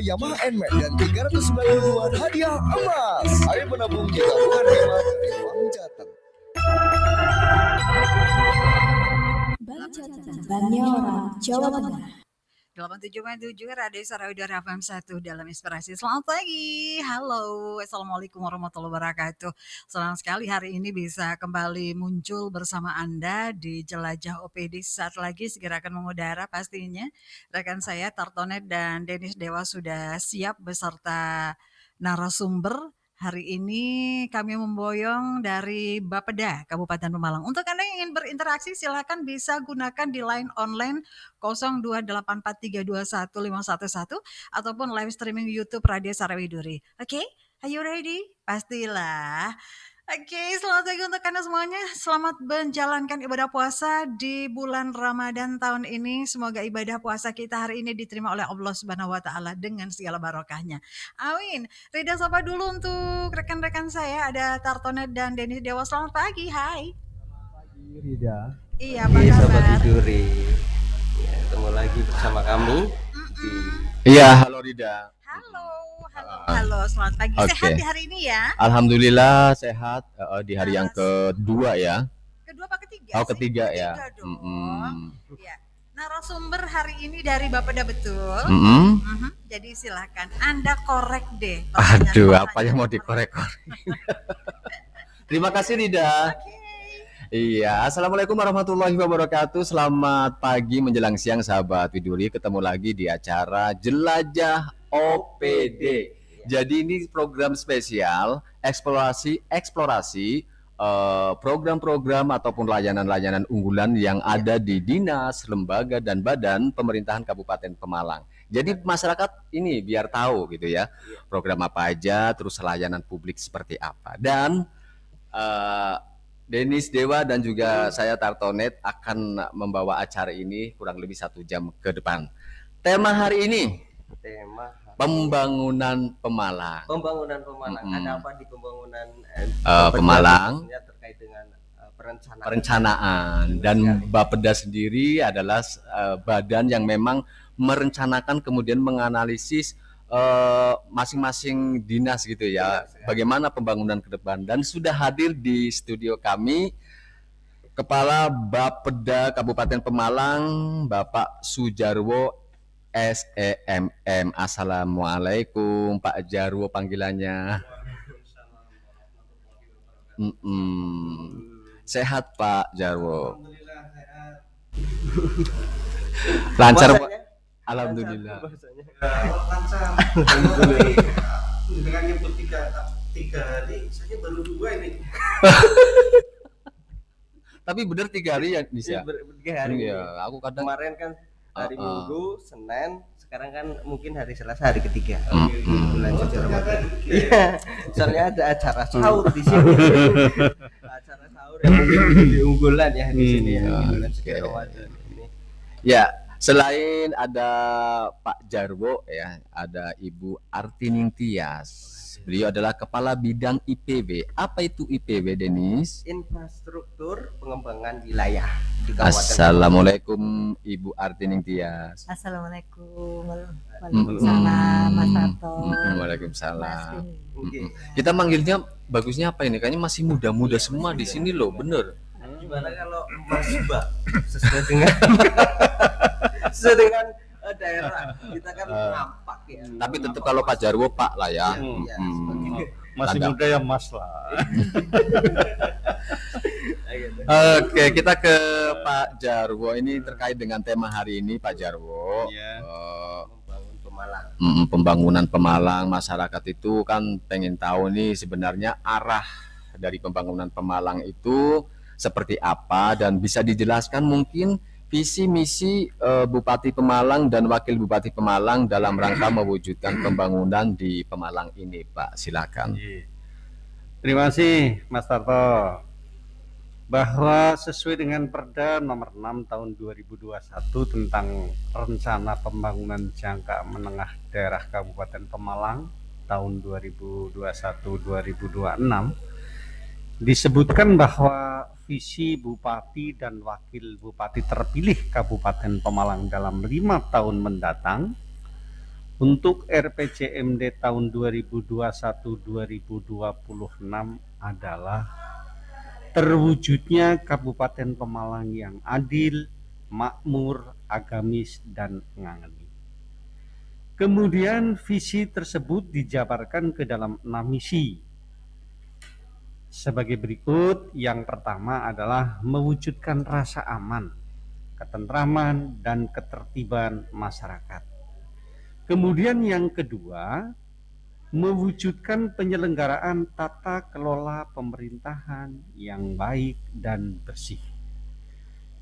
Yamaha NMAX dan 392 hadiah emas. Ayo menabung di tabungan hemat dari Bank Jateng. Bank Jateng, Banknya Orang, Jawa Tengah. 87.7 Radio Sarawidara FM 1 dalam Inspirasi. Selamat pagi, halo, Assalamualaikum warahmatullahi wabarakatuh. Senang sekali hari ini bisa kembali muncul bersama Anda di Jelajah OPD. Saat lagi segera akan mengudara pastinya. Rekan saya Tartonet dan Denis Dewa sudah siap beserta narasumber. Hari ini kami memboyong dari Bapeda, Kabupaten Pemalang. Untuk Anda yang ingin berinteraksi, silakan bisa gunakan di line online 0284321511 ataupun live streaming YouTube Radio Sarawiduri. Oke, are you ready? Pastilah. Oke, selamat pagi untuk Anda semuanya. Selamat menjalankan ibadah puasa di bulan Ramadan tahun ini. Semoga ibadah puasa kita hari ini diterima oleh Allah Subhanahu wa taala dengan segala barokahnya. Amin. Rida sapa dulu untuk rekan-rekan saya, ada Tartonet dan Denis Dewa. Selamat pagi. Hai. Selamat pagi Rida. Iya, apa kabar? Sobat Tiduri. Ya, ketemu lagi bersama kami. Iya, halo Rida. Halo, selamat pagi. Oke. Sehat di hari ini ya? Alhamdulillah sehat di hari yang kedua ya. Kedua apa ketiga? Oh, sih? ketiga ya. Ketiga dong. Ya. Narasumber hari ini dari Bapeda betul. Jadi silakan Anda korek deh. Aduh, apa yang mau dikorek-korek? Terima kasih Rida. Oke. Iya, assalamualaikum warahmatullahi wabarakatuh. Selamat pagi menjelang siang sahabat Widuri. Ketemu lagi di acara Jelajah OPD. Jadi ini program spesial eksplorasi program-program ataupun layanan-layanan unggulan yang ada di dinas, lembaga dan badan pemerintahan Kabupaten Pemalang. Jadi masyarakat ini biar tahu gitu ya, program apa aja, terus layanan publik seperti apa. Dan Denis Dewa dan juga saya Tartonet akan membawa acara ini kurang lebih 1 jam ke depan. Tema hari ini pembangunan Pemalang. Pembangunan Pemalang. Ada apa di pembangunan Pemalang? Terkait dengan perencanaan. Dan Bapeda sendiri adalah badan yang memang merencanakan kemudian menganalisis masing-masing dinas gitu ya, bagaimana pembangunan ke depan. Dan sudah hadir di studio kami Kepala Bapeda Kabupaten Pemalang, Bapak Sujarwo SEMM. Assalamualaikum Pak Jarwo panggilannya. Sehat Pak Jarwo? Lancar Pak? Alhamdulillah. Lancar. Dengan nyebut tiga hari, saya baru 2 ini. Tapi benar 3 hari ya bisa. 3 hari. Iya, aku kadang Kemarin kan hari Minggu, Senin, sekarang kan mungkin hari Selasa hari ketiga. Bulan suci Ramadan. Iya. Soalnya ada acara sahur di sini. Acara sahur yang mungkin menjadi unggulan ya di sini ya. Bulan suci Ramadan ini. Ya. Selain ada Pak Jarwo ya, ada Ibu Artining Tias. Beliau adalah Kepala Bidang IPW. Apa itu IPW, Denis? Infrastruktur Pengembangan Wilayah di Kabupaten. Assalamualaikum Ibu Artining Tias. Assalamualaikum. Waalaikumsalam Mas Tarto. Waalaikumsalam. Kita manggilnya bagusnya apa ini? Kayaknya masih muda-muda semua di sini loh, bener. Gimana kalau Mas Mbak sesuai dengan daerah kita kan nampak ya. Tapi tetap kalau Pak Jarwo Pak lah ya. Masih muda ya Mas lah. Oke, kita ke Pak Jarwo. Ini terkait dengan tema hari ini Pak Jarwo. Membangun Pemalang. Pembangunan Pemalang, masyarakat itu kan pengen tahu nih sebenarnya arah dari pembangunan Pemalang itu seperti apa, dan bisa dijelaskan mungkin visi misi Bupati Pemalang dan Wakil Bupati Pemalang dalam rangka mewujudkan pembangunan di Pemalang ini, Pak. Silakan. Terima kasih Mas Tarto. Bahwa sesuai dengan Perda nomor 6 tahun 2021 tentang Rencana Pembangunan Jangka Menengah Daerah Kabupaten Pemalang tahun 2021-2026 disebutkan bahwa visi Bupati dan Wakil Bupati terpilih Kabupaten Pemalang dalam 5 tahun mendatang Untuk RPJMD tahun 2021-2026 adalah terwujudnya Kabupaten Pemalang yang adil, makmur, agamis, dan ngangeni. Kemudian visi tersebut dijabarkan ke dalam 6 misi. Sebagai berikut, yang pertama adalah mewujudkan rasa aman, ketentraman, dan ketertiban masyarakat. Kemudian yang kedua, mewujudkan penyelenggaraan tata kelola pemerintahan yang baik dan bersih.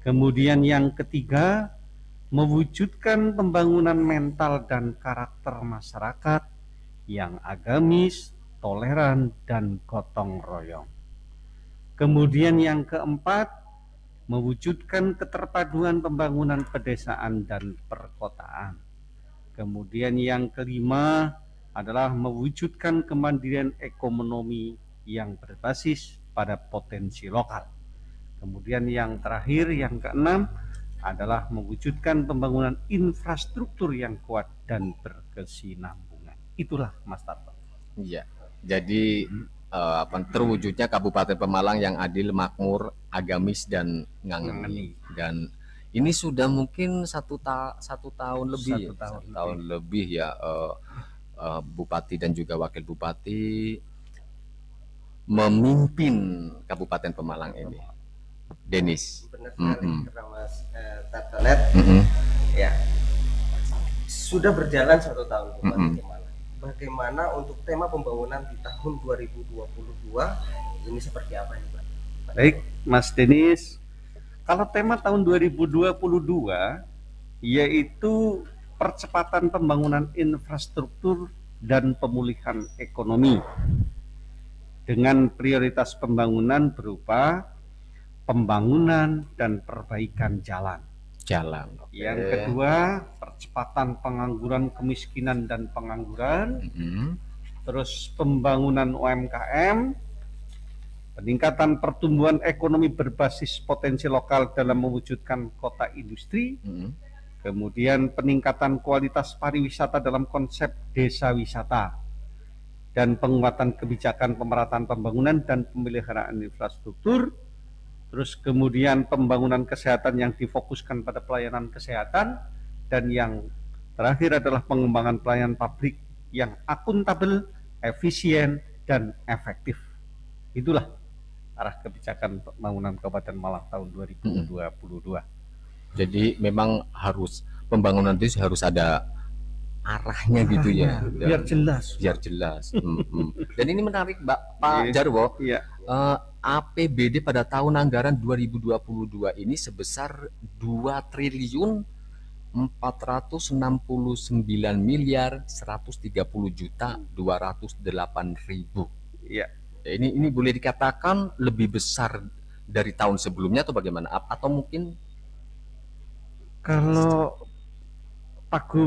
Kemudian yang ketiga, mewujudkan pembangunan mental dan karakter masyarakat yang agamis, toleran, dan gotong royong. Kemudian yang keempat, mewujudkan keterpaduan pembangunan pedesaan dan perkotaan. Kemudian yang kelima adalah mewujudkan kemandirian ekonomi yang berbasis pada potensi lokal. Kemudian yang terakhir, yang keenam, adalah mewujudkan pembangunan infrastruktur yang kuat dan berkesinambungan. Itulah Mas Tarto. Iya. Jadi terwujudnya Kabupaten Pemalang yang adil, makmur, agamis, dan ngangeni. Dan ini sudah mungkin satu tahun lebih, Satu ya, tahun lebih ya, Bupati dan juga Wakil Bupati memimpin Kabupaten Pemalang ini. Denis. Benar sekali kata Mas Tartonet. Ya, sudah berjalan 1 tahun Bupati Pemalang. Bagaimana untuk tema pembangunan di tahun 2022 ini seperti apa nih Pak? Baik, Mas Denis. Kalau tema tahun 2022 yaitu percepatan pembangunan infrastruktur dan pemulihan ekonomi dengan prioritas pembangunan berupa pembangunan dan perbaikan jalan. Yang kedua, percepatan pengangguran, kemiskinan, dan pengangguran. Terus pembangunan UMKM, peningkatan pertumbuhan ekonomi berbasis potensi lokal dalam mewujudkan kota industri. Kemudian peningkatan kualitas pariwisata dalam konsep desa wisata, dan penguatan kebijakan pemerataan pembangunan dan pemeliharaan infrastruktur. Terus kemudian pembangunan kesehatan yang difokuskan pada pelayanan kesehatan, dan yang terakhir adalah pengembangan pelayanan publik yang akuntabel, efisien, dan efektif. Itulah arah kebijakan pembangunan Kabupaten Malang tahun 2022. Jadi memang harus pembangunan itu harus ada arahnya gitu ya, biar jelas. Dan ini menarik Pak Jarwo. APBD pada tahun anggaran 2022 ini sebesar 2.469.130.208.000. Ya. Ini boleh dikatakan lebih besar dari tahun sebelumnya atau bagaimana? Atau mungkin kalau pagu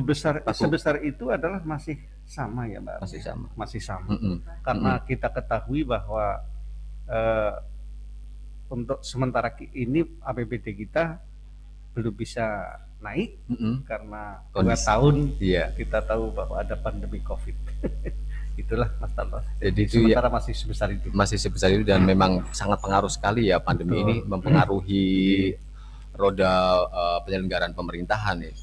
sebesar itu adalah masih sama ya Mbak? Masih sama. Karena kita ketahui bahwa untuk sementara ini APBD kita belum bisa naik karena 2 tahun kita tahu bahwa ada pandemi COVID. Itulah Mas Tarto. Jadi sementara masih sebesar itu dan memang sangat pengaruh sekali ya pandemi ini mempengaruhi roda penyelenggaraan pemerintahan ya.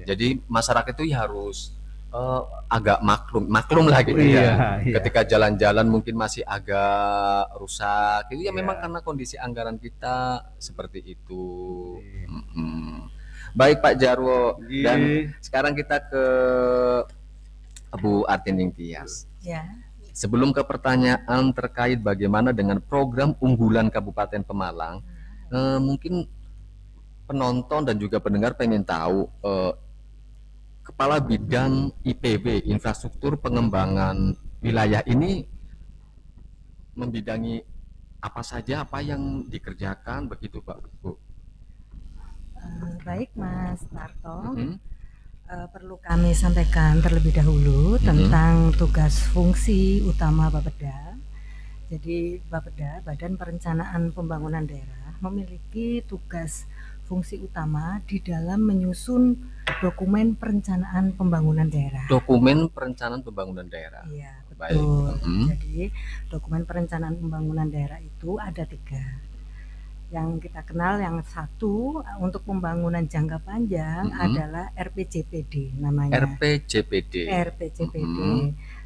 Jadi masyarakat itu harus agak maklum lah gitu ya. Ketika jalan-jalan mungkin masih agak rusak itu ya memang karena kondisi anggaran kita seperti itu. Baik Pak Jarwo, dan sekarang kita ke Bu Artining Tias. Sebelum ke pertanyaan terkait bagaimana dengan program unggulan Kabupaten Pemalang, mungkin penonton dan juga pendengar pengen tahu Kepala Bidang IPW, Infrastruktur Pengembangan Wilayah ini membidangi apa saja, apa yang dikerjakan begitu Pak Bu? Baik Mas Tarto, perlu kami sampaikan terlebih dahulu tentang tugas fungsi utama Bapeda. Jadi Bapeda, Badan Perencanaan Pembangunan Daerah, memiliki tugas fungsi utama di dalam menyusun dokumen perencanaan pembangunan daerah. Dokumen perencanaan pembangunan daerah. Iya, Baik. betul. Jadi dokumen perencanaan pembangunan daerah itu ada 3. Yang kita kenal yang satu untuk pembangunan jangka panjang adalah RPJPD namanya. RPJPD. RPJPD,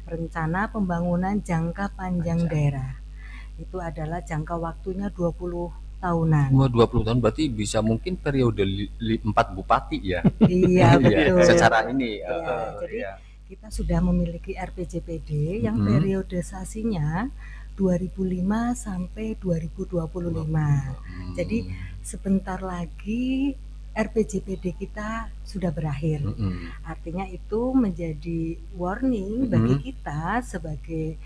Rencana Pembangunan Jangka Panjang Daerah. Itu adalah jangka waktunya 20 tahunan. 20 tahun berarti bisa mungkin periode 4 bupati ya. Iya, betul. Secara ini. Jadi kita sudah memiliki RPJPD yang periodisasinya 2005 sampai 2025. Jadi sebentar lagi RPJPD kita sudah berakhir. Artinya itu menjadi warning bagi kita sebagai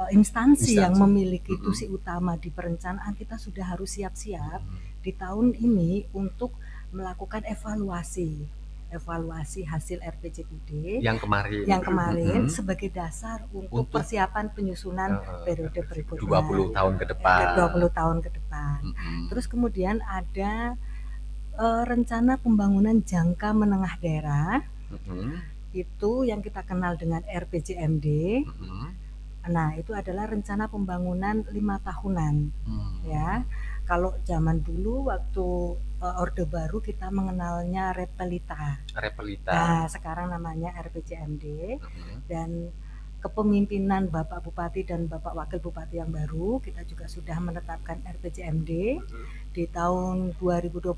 instansi yang memiliki tusi utama di perencanaan. Kita sudah harus siap-siap di tahun ini untuk melakukan evaluasi hasil RPJPD yang kemarin sebagai dasar untuk persiapan penyusunan periode berikutnya 20 tahun ke depan. 20 tahun ke depan. Terus kemudian ada rencana pembangunan jangka menengah daerah. Itu yang kita kenal dengan RPJMD. Nah, itu adalah rencana pembangunan 5 tahunan. Ya. Kalau zaman dulu waktu Orde Baru kita mengenalnya Repelita. Nah, sekarang namanya RPJMD. Dan kepemimpinan Bapak Bupati dan Bapak Wakil Bupati yang baru, kita juga sudah menetapkan RPJMD di tahun 2021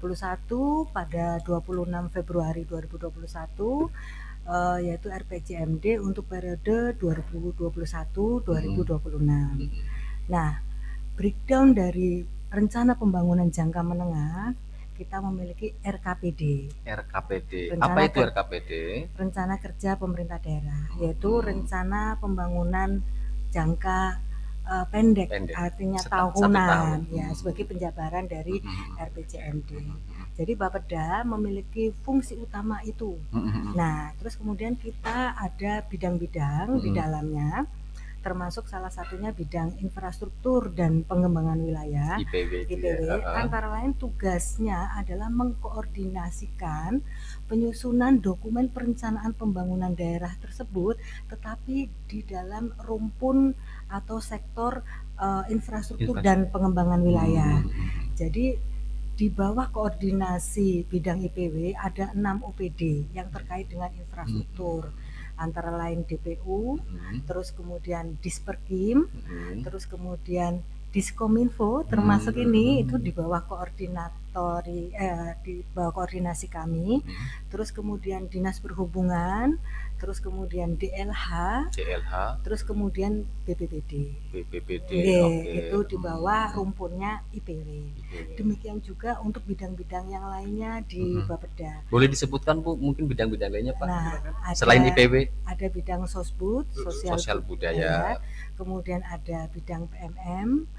pada 26 Februari 2021. Yaitu RPJMD untuk periode 2021-2026. Nah, breakdown dari rencana pembangunan jangka menengah, kita memiliki RKPD. Apa itu RKPD? Rencana Kerja Pemerintah Daerah, yaitu rencana pembangunan jangka pendek, artinya tahunan, ya, sebagai penjabaran dari RPJMD. Jadi Bapeda memiliki fungsi utama itu. Nah, terus kemudian kita ada bidang-bidang di dalamnya, termasuk salah satunya bidang infrastruktur dan pengembangan wilayah (IPW). Antara lain tugasnya adalah mengkoordinasikan penyusunan dokumen perencanaan pembangunan daerah tersebut, tetapi di dalam rumpun atau sektor infrastruktur dan pengembangan wilayah. Jadi di bawah koordinasi bidang IPW ada 6 OPD yang terkait dengan infrastruktur, antara lain DPU, terus kemudian Disperkim, terus kemudian Diskominfo, termasuk ini itu di bawah di bawah koordinasi kami, terus kemudian Dinas Perhubungan, terus kemudian DLH, terus kemudian BPBD. Itu di bawah rumpunnya IPW. Demikian juga untuk bidang-bidang yang lainnya di Bapeda. Boleh disebutkan Bu, mungkin bidang-bidang lainnya Pak? Nah, selain IPW? Ada bidang Sosbud, sosial budaya. Kemudian ada bidang PMM.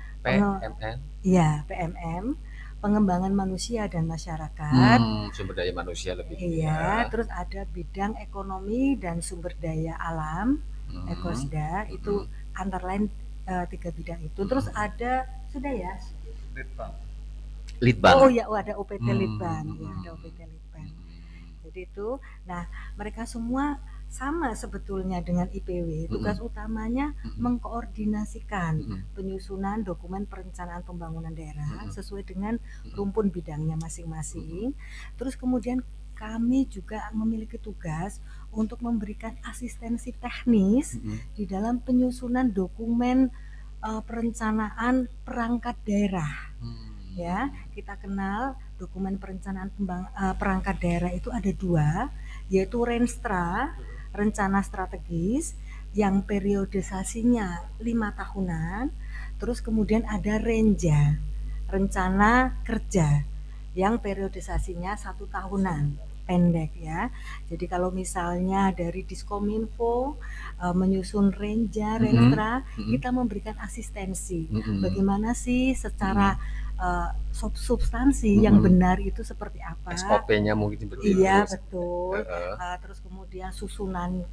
Iya, PMM, pengembangan manusia dan masyarakat. Sumber daya manusia lebih. Iya, terus ada bidang ekonomi dan sumber daya alam, Ekosda, itu antara lain 3 bidang itu. Terus ada sudah ya? Litbang. Oh ya, ada OPT Litbang, ya, ada OPT Litbang. Jadi itu, nah mereka semua sama sebetulnya dengan IPW. Tugas utamanya mengkoordinasikan penyusunan dokumen perencanaan pembangunan daerah sesuai dengan rumpun bidangnya masing-masing. Terus kemudian kami juga memiliki tugas untuk memberikan asistensi teknis di dalam penyusunan dokumen perencanaan perangkat daerah. Ya, kita kenal dokumen perencanaan perangkat daerah itu ada 2, yaitu Renstra, rencana strategis yang periodisasinya 5 tahunan, terus kemudian ada Renja, rencana kerja yang periodisasinya 1 tahunan, pendek ya. Jadi kalau misalnya dari Diskominfo menyusun Renja, Renstra, kita memberikan asistensi. Bagaimana sih secara substansi yang benar itu seperti apa? SOP-nya mungkin seperti itu. Iya, betul. Terus kemudian susunan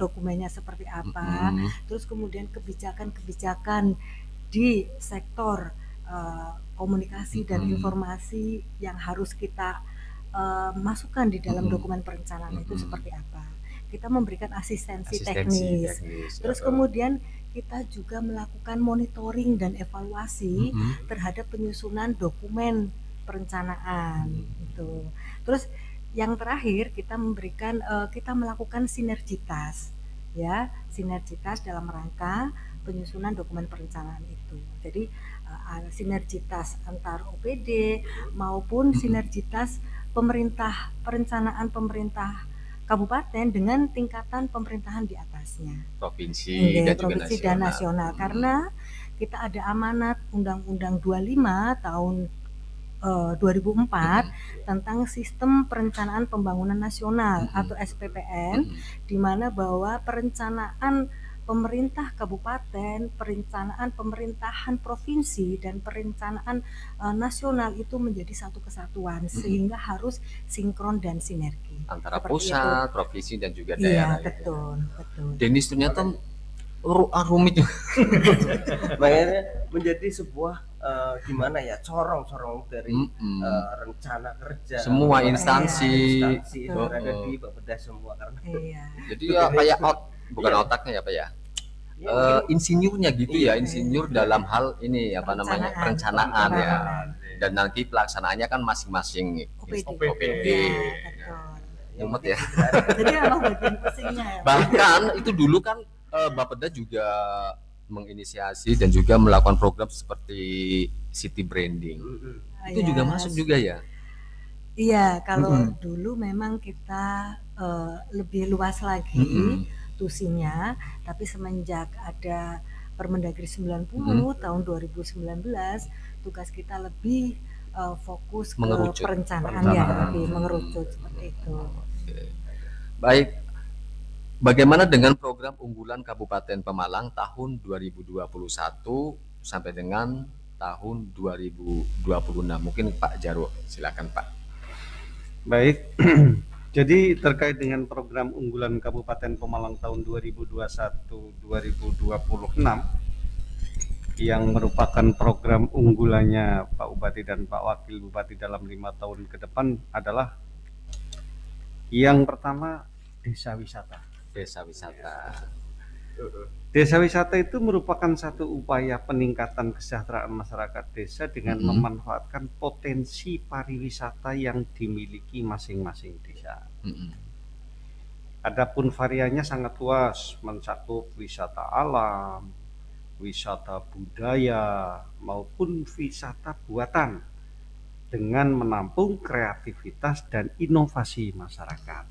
dokumennya seperti apa? Terus kemudian kebijakan-kebijakan di sektor komunikasi dan informasi yang harus kita masukkan di dalam dokumen perencanaan itu seperti apa. Kita memberikan asistensi teknis. Terus kemudian kita juga melakukan monitoring dan evaluasi terhadap penyusunan dokumen perencanaan itu. Terus yang terakhir kita memberikan kita melakukan sinergitas ya, sinergitas dalam rangka penyusunan dokumen perencanaan itu. Jadi sinergitas antar OPD maupun sinergitas perencanaan pemerintah kabupaten dengan tingkatan pemerintahan di atasnya. Provinsi dan provinsi juga dan nasional. Karena kita ada amanat Undang-Undang 25 tahun 2004 tentang Sistem Perencanaan Pembangunan Nasional atau SPPN, di mana bahwa perencanaan pemerintah kabupaten, perencanaan pemerintahan provinsi dan perencanaan nasional itu menjadi satu kesatuan sehingga harus sinkron dan sinergi antara seperti pusat, itu. provinsi dan juga Iya, daerah. betul. Denis ternyata rumit juga. Makanya menjadi sebuah gimana ya, corong dari rencana kerja semua instansi itu ada di Bapeda semua karena jadi ya kayak bukan otaknya ya Pak ya, insinyurnya gitu ya, insinyur dalam hal ini apa namanya perencanaan ya, dan nanti pelaksanaannya kan masing-masing OPD. Mumet ya. Jadi emang bagian pusingnya ya. Bahkan itu dulu kan Bapeda juga menginisiasi dan juga melakukan program seperti city branding. Itu juga masuk juga ya. Iya, kalau dulu memang kita lebih luas lagi tusinya, tapi semenjak ada Permendagri 90 tahun 2019, tugas kita lebih fokus ke perencanaan ya, lebih mengerucut seperti itu. Baik, bagaimana dengan program unggulan Kabupaten Pemalang tahun 2021 sampai dengan tahun 2026? Mungkin Pak Jarwo, silakan Pak. Baik, jadi terkait dengan program unggulan Kabupaten Pemalang tahun 2021-2026 yang merupakan program unggulannya Pak Bupati dan Pak Wakil Bupati dalam 5 tahun ke depan adalah yang pertama desa wisata. Desa wisata. Desa wisata itu merupakan satu upaya peningkatan kesejahteraan masyarakat desa dengan memanfaatkan potensi pariwisata yang dimiliki masing-masing desa. Adapun variannya sangat luas, mencakup wisata alam, wisata budaya, maupun wisata buatan dengan menampung kreativitas dan inovasi masyarakat.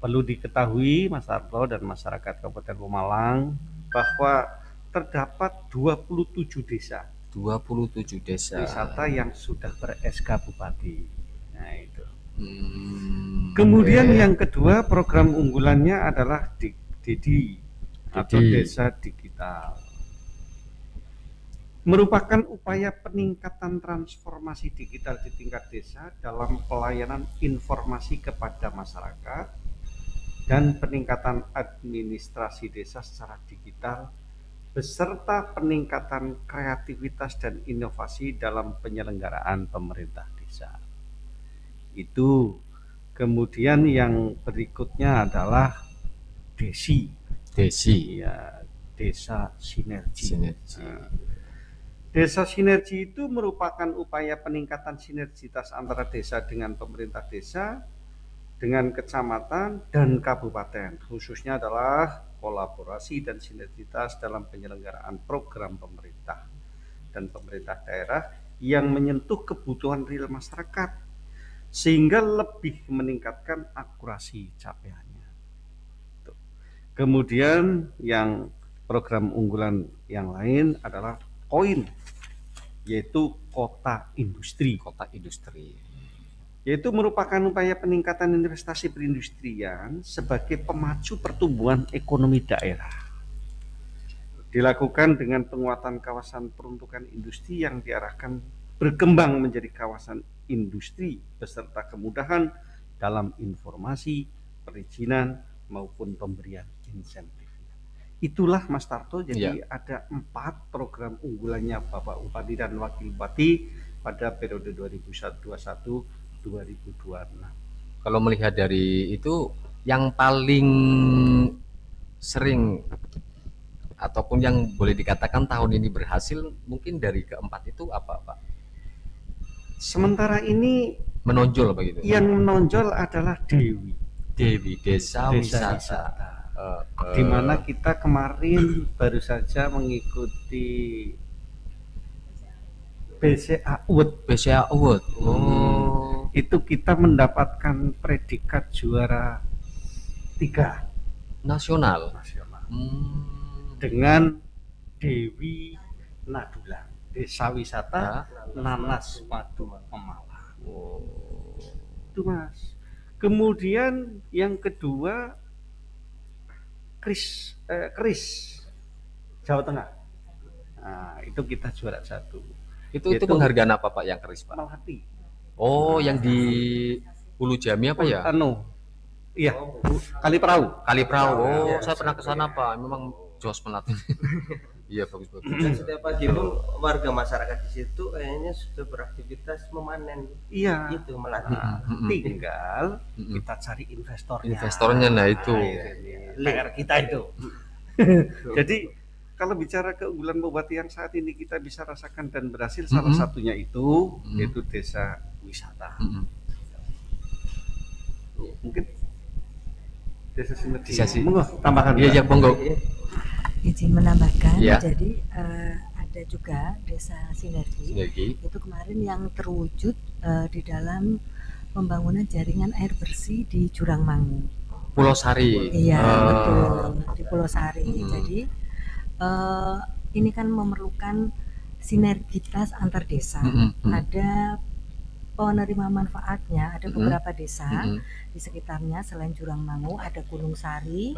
Perlu diketahui Mas Arto dan masyarakat Kabupaten Pemalang bahwa terdapat 27 desa. 27 desa. Wisata yang sudah ber-SK Bupati. Nah itu. Kemudian yang kedua program unggulannya adalah DIDI atau Desa Digital. Merupakan upaya peningkatan transformasi digital di tingkat desa dalam pelayanan informasi kepada masyarakat dan peningkatan administrasi desa secara digital beserta peningkatan kreativitas dan inovasi dalam penyelenggaraan pemerintah desa. Itu. Kemudian yang berikutnya adalah DESI ya, Desa Sinergi. Desa Sinergi itu merupakan upaya peningkatan sinergitas antara desa dengan pemerintah desa, dengan kecamatan dan kabupaten, khususnya adalah kolaborasi dan sinergitas dalam penyelenggaraan program pemerintah dan pemerintah daerah yang menyentuh kebutuhan real masyarakat sehingga lebih meningkatkan akurasi capaiannya. Kemudian yang program unggulan yang lain adalah KOIN, yaitu Kota Industri. Yaitu merupakan upaya peningkatan investasi perindustrian sebagai pemacu pertumbuhan ekonomi daerah. Dilakukan dengan penguatan kawasan peruntukan industri yang diarahkan berkembang menjadi kawasan industri beserta kemudahan dalam informasi, perizinan maupun pemberian insentif. itulah Mas Tarto, jadi Iya. ada 4 program unggulannya Bapak Bupati dan Wakil Bupati pada periode 2021-2026. Kalau melihat dari itu, yang paling sering ataupun yang boleh dikatakan tahun ini berhasil mungkin dari keempat itu apa, Pak? Sementara ini Menonjol begitu. yang menonjol adalah Dewi Desa Desa Wisata. di mana kita kemarin baru saja mengikuti BCA Award. BCA Award. Oh. Itu kita mendapatkan predikat juara 3 Nasional. nasional Hmm. dengan Dewi Nadulan, Desa Wisata Nanas Madu Pemalang. Oh. Itu Mas. Kemudian yang kedua Kris Jawa Tengah. Nah, itu kita juara 1. Itu Itu penghargaan apa, Pak, yang keris, Pak? Melati. Oh, yang di Hulu Jami apa ya? Iya, Kali Perahu. Kali Perahu. Oh, Ya, saya pernah ke sana, Pak. Memang jos melatih. Iya, bagus-bagus. Dan setiap pagi pun warga masyarakat di situ kayaknya sudah beraktivitas memanen. Iya. Itu melatih. Tinggal kita cari investornya. Investornya, nah itu. Ini PR kita itu. Jadi kalau bicara keunggulan Bupati yang saat ini kita bisa rasakan dan berhasil, salah satunya itu yaitu desa wisata. Mungkin desa sinergi. Monggo tambahkan. Iya, monggo. Izin menambahkan, Ya. jadi ada juga desa sinergi. Itu kemarin yang terwujud di dalam pembangunan jaringan air bersih di Jurang Mangu. Pulau Sari. Iya, betul, di Pulau Sari. Jadi ini kan memerlukan sinergitas antar desa. Ada penerima manfaatnya, ada beberapa desa di sekitarnya selain Jurang Mangu, ada Gunung Sari,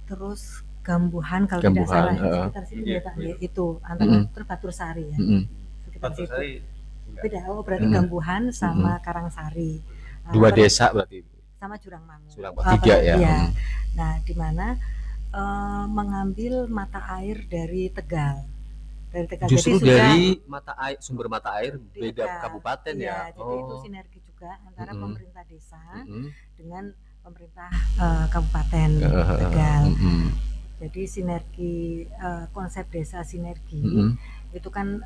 terus Gambuhan kalau tidak salah, sekitar sini ya Pak, itu antara terus Batur Sari ya. Sekitar situ. Beda, oh berarti Gambuhan sama Karangsari. Nah, 2 desa berarti. sama Jurang Mangu. Jurang Mangu, 3 ya. Iya. Nah, di mana mengambil mata air dari Tegal. Dari Tegal. Justru jadi dari mata air, sumber mata air beda Tegal. kabupaten Iya, ya. jadi itu sinergi juga antara pemerintah desa dengan pemerintah kabupaten Tegal. Jadi sinergi konsep desa sinergi itu kan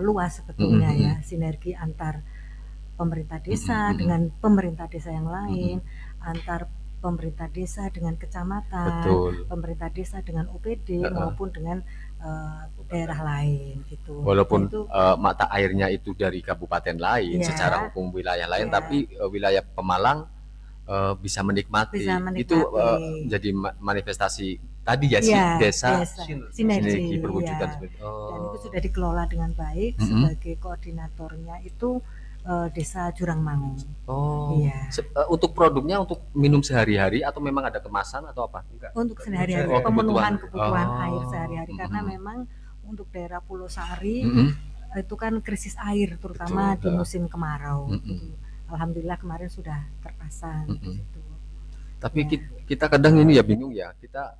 luas sebetulnya ya, sinergi antar pemerintah desa dengan pemerintah desa yang lain, antar pemerintah desa dengan kecamatan, pemerintah desa dengan OPD maupun dengan daerah lain gitu. Walaupun itu, mata airnya itu dari kabupaten lain, secara hukum wilayah lain, tapi wilayah Pemalang bisa menikmati. Itu jadi manifestasi tadi ya, desa sinergi perwujudan. Dan itu sudah dikelola dengan baik. Sebagai koordinatornya itu desa Jurang Mangu. Iya. Untuk produknya untuk minum sehari-hari atau memang ada kemasan atau apa? Untuk sehari-hari, pemenuhan kebutuhan air sehari-hari, karena memang untuk daerah Pulau Sari itu kan krisis air terutama di musim kemarau. Alhamdulillah kemarin sudah terpasang di situ. Tapi kita kadang ini ya bingung ya, kita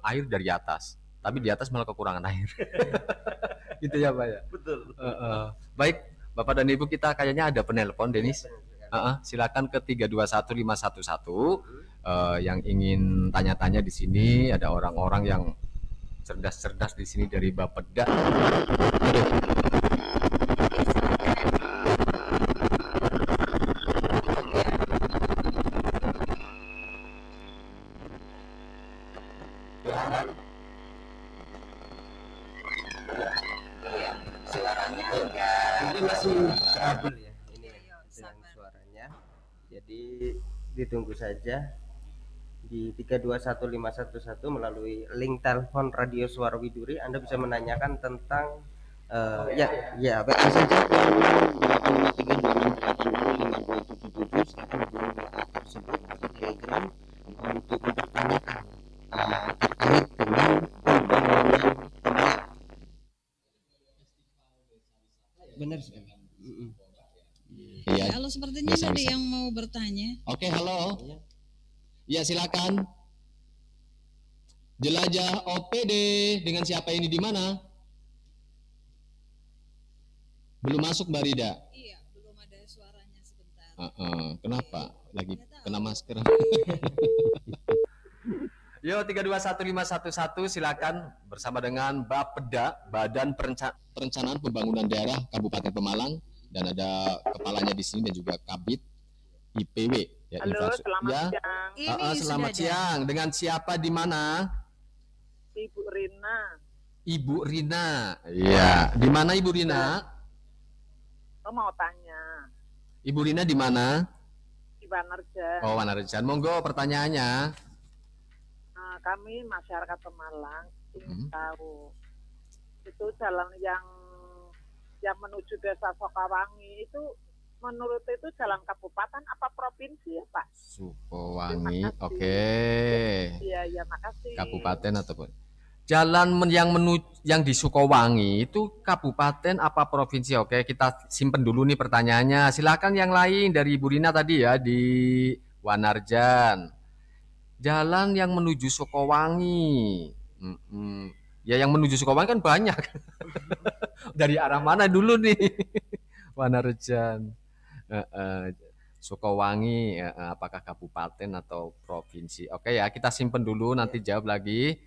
air dari atas, tapi di atas malah kekurangan air. Gitu ya Pak ya. Betul. Baik Bapak dan Ibu, kita kayaknya ada penelpon Denis. Silakan ke 321511 yang ingin tanya-tanya di sini. Ada orang-orang yang cerdas-cerdas di sini dari Bapeda. Aduh. Ini masih trouble ya ini dengan suaranya. Jadi ditunggu saja di 321511 melalui link telepon Radio Suara Widuri. Anda bisa menanyakan tentang ya apa saja tersebut di Telegram untuk mempertanyakan terkait dengan pembangunan Pemalang. Benar sekali. Ya, halo, sepertinya ada yang mau bertanya. Oke, halo. Ya, silakan. Jelajah OPD dengan siapa ini di mana? Belum masuk Mbak Rida. Iya, belum ada suaranya sebentar. Kenapa? Lagi kena masker. Yo 321511 silakan bersama dengan Bapeda, Badan Perencanaan Pembangunan Daerah Kabupaten Pemalang, dan ada kepalanya di sini dan juga Kabid IPW ya. Halo, selamat ya. siang. Selamat siang. Dengan siapa di mana? Ibu Rina. Ibu Rina. Iya. Di mana Ibu Rina? Oh, mau tanya. Ibu Rina di mana? Di Banarjan. Oh, Banarjan. Monggo pertanyaannya. Kami masyarakat Pemalang ingin tahu itu jalan yang menuju Desa Sukowangi itu menurut itu jalan kabupaten apa provinsi ya Pak? Sukowangi, oke. Iya, makasih. Kabupaten ataupun jalan yang di Sukowangi itu kabupaten apa provinsi? Oke, kita simpen dulu nih pertanyaannya. Silakan yang lain dari Ibu Rina tadi ya di Wanarjan. Jalan yang menuju Sukowangi. Ya yang menuju Sukowangi kan banyak. Dari arah mana dulu nih? Wanarjan. Sukowangi apakah kabupaten atau provinsi? Oke ya, kita simpen dulu nanti jawab lagi.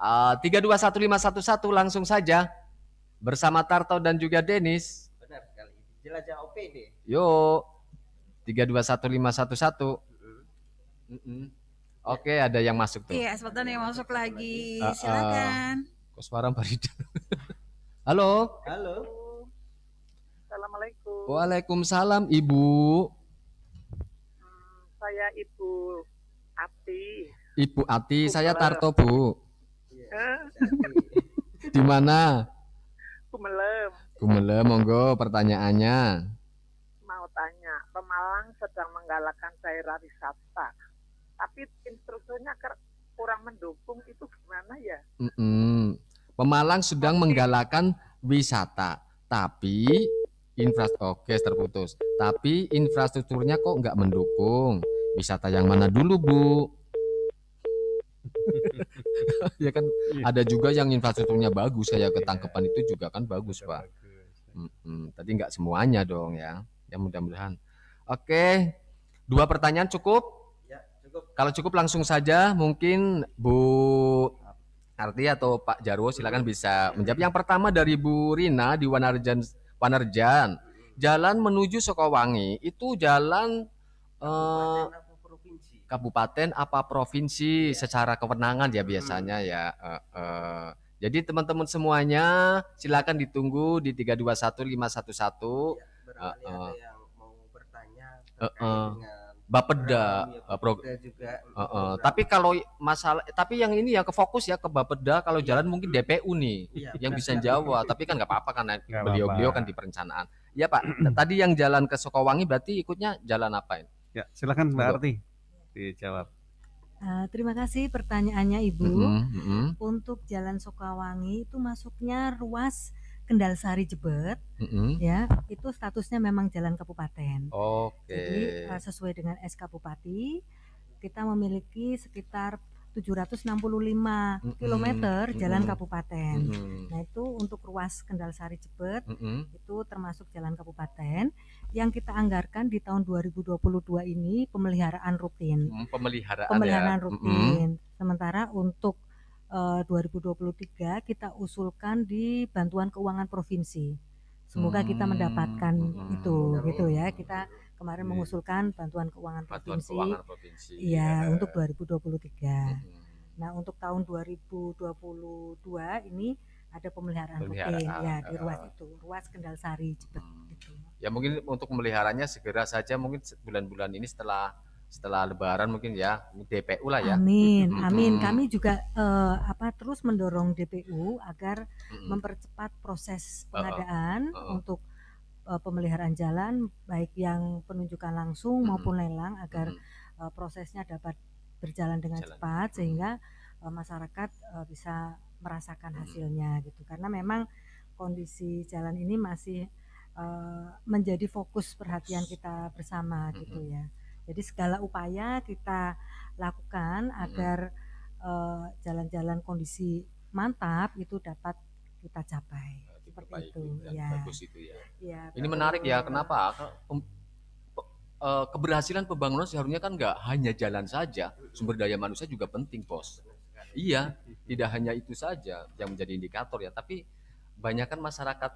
321511 langsung saja bersama Tarto dan juga Denis. Benar sekali. Jelajah OPD. Yo 321511. Oke, ada yang masuk tuh. Iya, sebentar yang masuk lagi. Silakan. Kok suara Mbak Rida? Halo. Halo. Assalamualaikum. Waalaikumsalam, Ibu. Saya Ibu Ati. Ibu Ati, saya Tarto, Bu. Di mana? Gumelem. Gumelem, monggo pertanyaannya. Mau tanya, Pemalang sedang menggalakkan daerah wisata. Tapi instrukturnya kurang mendukung, itu gimana ya? Pemalang sedang menggalakkan wisata, tapi terputus. Tapi infrastrukturnya kok nggak mendukung. Wisata yang mana dulu, Bu? Ya kan ada juga yang infrastrukturnya bagus, kayak Ketangkepan itu juga kan bagus, Pak. Tadi nggak semuanya dong ya. Ya mudah-mudahan. Oke, 2 pertanyaan cukup? Kalau cukup langsung saja, mungkin Bu Arti atau Pak Jarwo silakan bisa menjawab. Yang pertama dari Bu Rina di Wanarjan. Jalan menuju Sukowangi itu jalan kabupaten apa provinsi secara kewenangan ya biasanya ya. Jadi teman-teman semuanya silakan ditunggu di 321511. Ada yang mau bertanya dengan Bapeda juga. Tapi kalau masalah, tapi yang ini ya ke fokus ya ke Bapeda. Kalau jalan mungkin DPU nih yang bisa jawab. Tapi kan nggak apa-apa kan beliau kan di perencanaan. Ya Pak, tadi yang jalan ke Sukowangi berarti ikutnya jalan apa ini? Ya silakan Mbak Arti dijawab. Terima kasih pertanyaannya Ibu. Untuk Jalan Sukowangi itu masuknya ruas Kendal Sari Jebet, ya itu statusnya memang jalan kabupaten. Jadi sesuai dengan SK Bupati kita memiliki sekitar 765 km jalan kabupaten. Nah itu untuk ruas Kendal Sari Jebet itu termasuk jalan kabupaten yang kita anggarkan di tahun 2022 ini pemeliharaan rutin. Pemeliharaan rutin. Sementara untuk 2023 kita usulkan di bantuan keuangan provinsi. Semoga kita mendapatkan itu gitu ya. Kita kemarin mengusulkan bantuan keuangan provinsi. Iya, untuk 2023. Nah, untuk tahun 2022 ini ada pemeliharaan rutin ya di ruas itu, ruas Kendal Sari Jebet gitu. Ya mungkin untuk pemeliharannya segera saja, mungkin bulan-bulan ini setelah Lebaran mungkin ya, DPU lah ya. Amin. Kami juga terus mendorong DPU agar mempercepat proses pengadaan untuk pemeliharaan jalan, baik yang penunjukan langsung maupun lelang, agar prosesnya dapat berjalan dengan cepat sehingga masyarakat bisa merasakan hasilnya gitu. Karena memang kondisi jalan ini masih menjadi fokus perhatian kita bersama gitu ya. Jadi segala upaya kita lakukan agar jalan-jalan kondisi mantap itu dapat kita capai. Seperti itu, ya. Bagus itu ya. Ya, Ini menarik ya, kenapa? Keberhasilan pembangunan seharusnya kan nggak hanya jalan saja, sumber daya manusia juga penting, Bos. Iya, tidak hanya itu saja yang menjadi indikator ya, tapi banyakkan masyarakat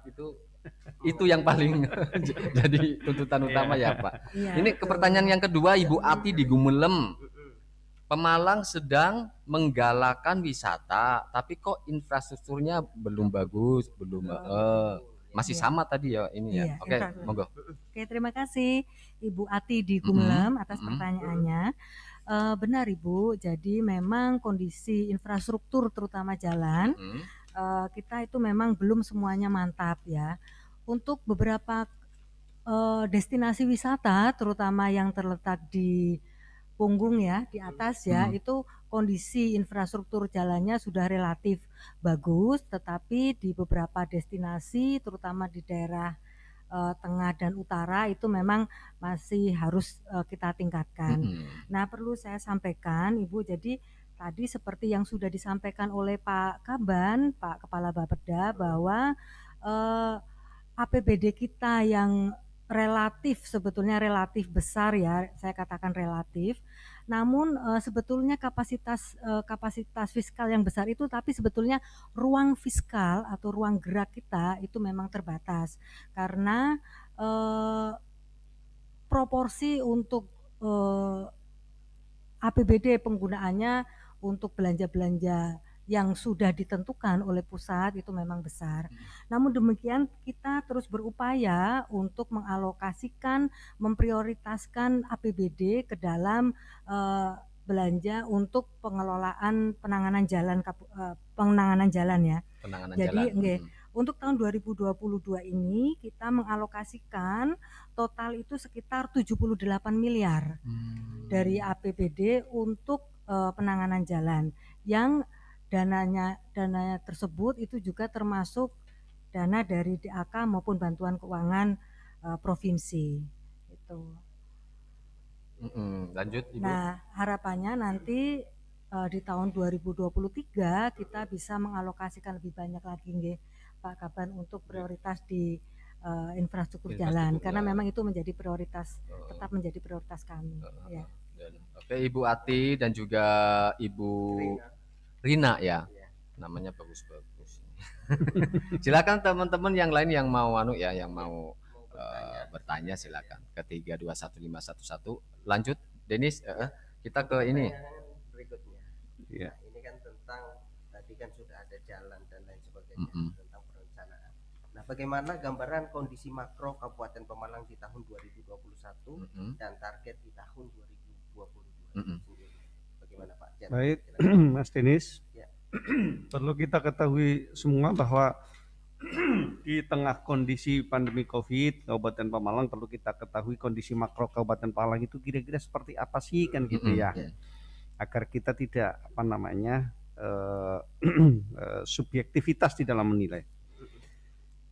itu yang paling jadi tuntutan utama ya, Pak. Iya, Ini betul. pertanyaan yang kedua, Ibu Ati di Gumelem. Pemalang sedang menggalakkan wisata, tapi kok infrastrukturnya belum bagus, belum masih Iya. sama tadi ya ini ya. Iya, Oke, infrastruktur. monggo. Oke, terima kasih Ibu Ati di Gumelem atas pertanyaannya. Benar Ibu, jadi memang kondisi infrastruktur terutama jalan kita itu memang belum semuanya mantap ya. Untuk beberapa destinasi wisata, terutama yang terletak di punggung ya, di atas ya, itu kondisi infrastruktur jalannya sudah relatif bagus, tetapi di beberapa destinasi, terutama di daerah tengah dan utara itu memang masih harus kita tingkatkan. Nah, perlu saya sampaikan, Ibu, jadi tadi seperti yang sudah disampaikan oleh Pak Kaban, Pak Kepala Bapeda, bahwa APBD kita yang sebetulnya relatif besar ya, saya katakan relatif. Namun sebetulnya kapasitas fiskal yang besar itu, tapi sebetulnya ruang fiskal atau ruang gerak kita itu memang terbatas karena proporsi untuk APBD penggunaannya untuk belanja-belanja yang sudah ditentukan oleh pusat itu memang besar. Namun demikian kita terus berupaya untuk mengalokasikan, memprioritaskan APBD ke dalam belanja untuk pengelolaan penanganan jalan ya. Penanganan Jadi jalan. untuk tahun 2022 ini kita mengalokasikan total itu sekitar 78 miliar dari APBD untuk penanganan jalan, yang dananya tersebut itu juga termasuk dana dari DAK maupun bantuan keuangan provinsi. Itu. Lanjut Ibu. Nah, harapannya nanti di tahun 2023 kita bisa mengalokasikan lebih banyak lagi nggih, Pak Kaban, untuk prioritas di infrastruktur jalan, karena memang itu menjadi prioritas, tetap menjadi prioritas kami. Ya. Oke, Ibu Ati dan juga Ibu Rina ya, namanya bagus-bagus. Silakan teman-teman yang lain yang mau yang mau bertanya silakan ke 3215511. Lanjut, Denis, kita ke ini. Berikutnya. Ya. Nah, ini kan tentang tadi kan sudah ada jalan dan lain sebagainya tentang perencanaan. Nah, bagaimana gambaran kondisi makro Kabupaten Pemalang di tahun 2021 dan target di tahun 2022? Bagaimana Pak? Baik, Mas Denis. Ya. Perlu kita ketahui semua bahwa di tengah kondisi pandemi COVID, Kabupaten Pemalang perlu kita ketahui kondisi makro Kabupaten Pemalang itu kira-kira seperti apa sih kan gitu ya, agar kita tidak subjektivitas di dalam menilai.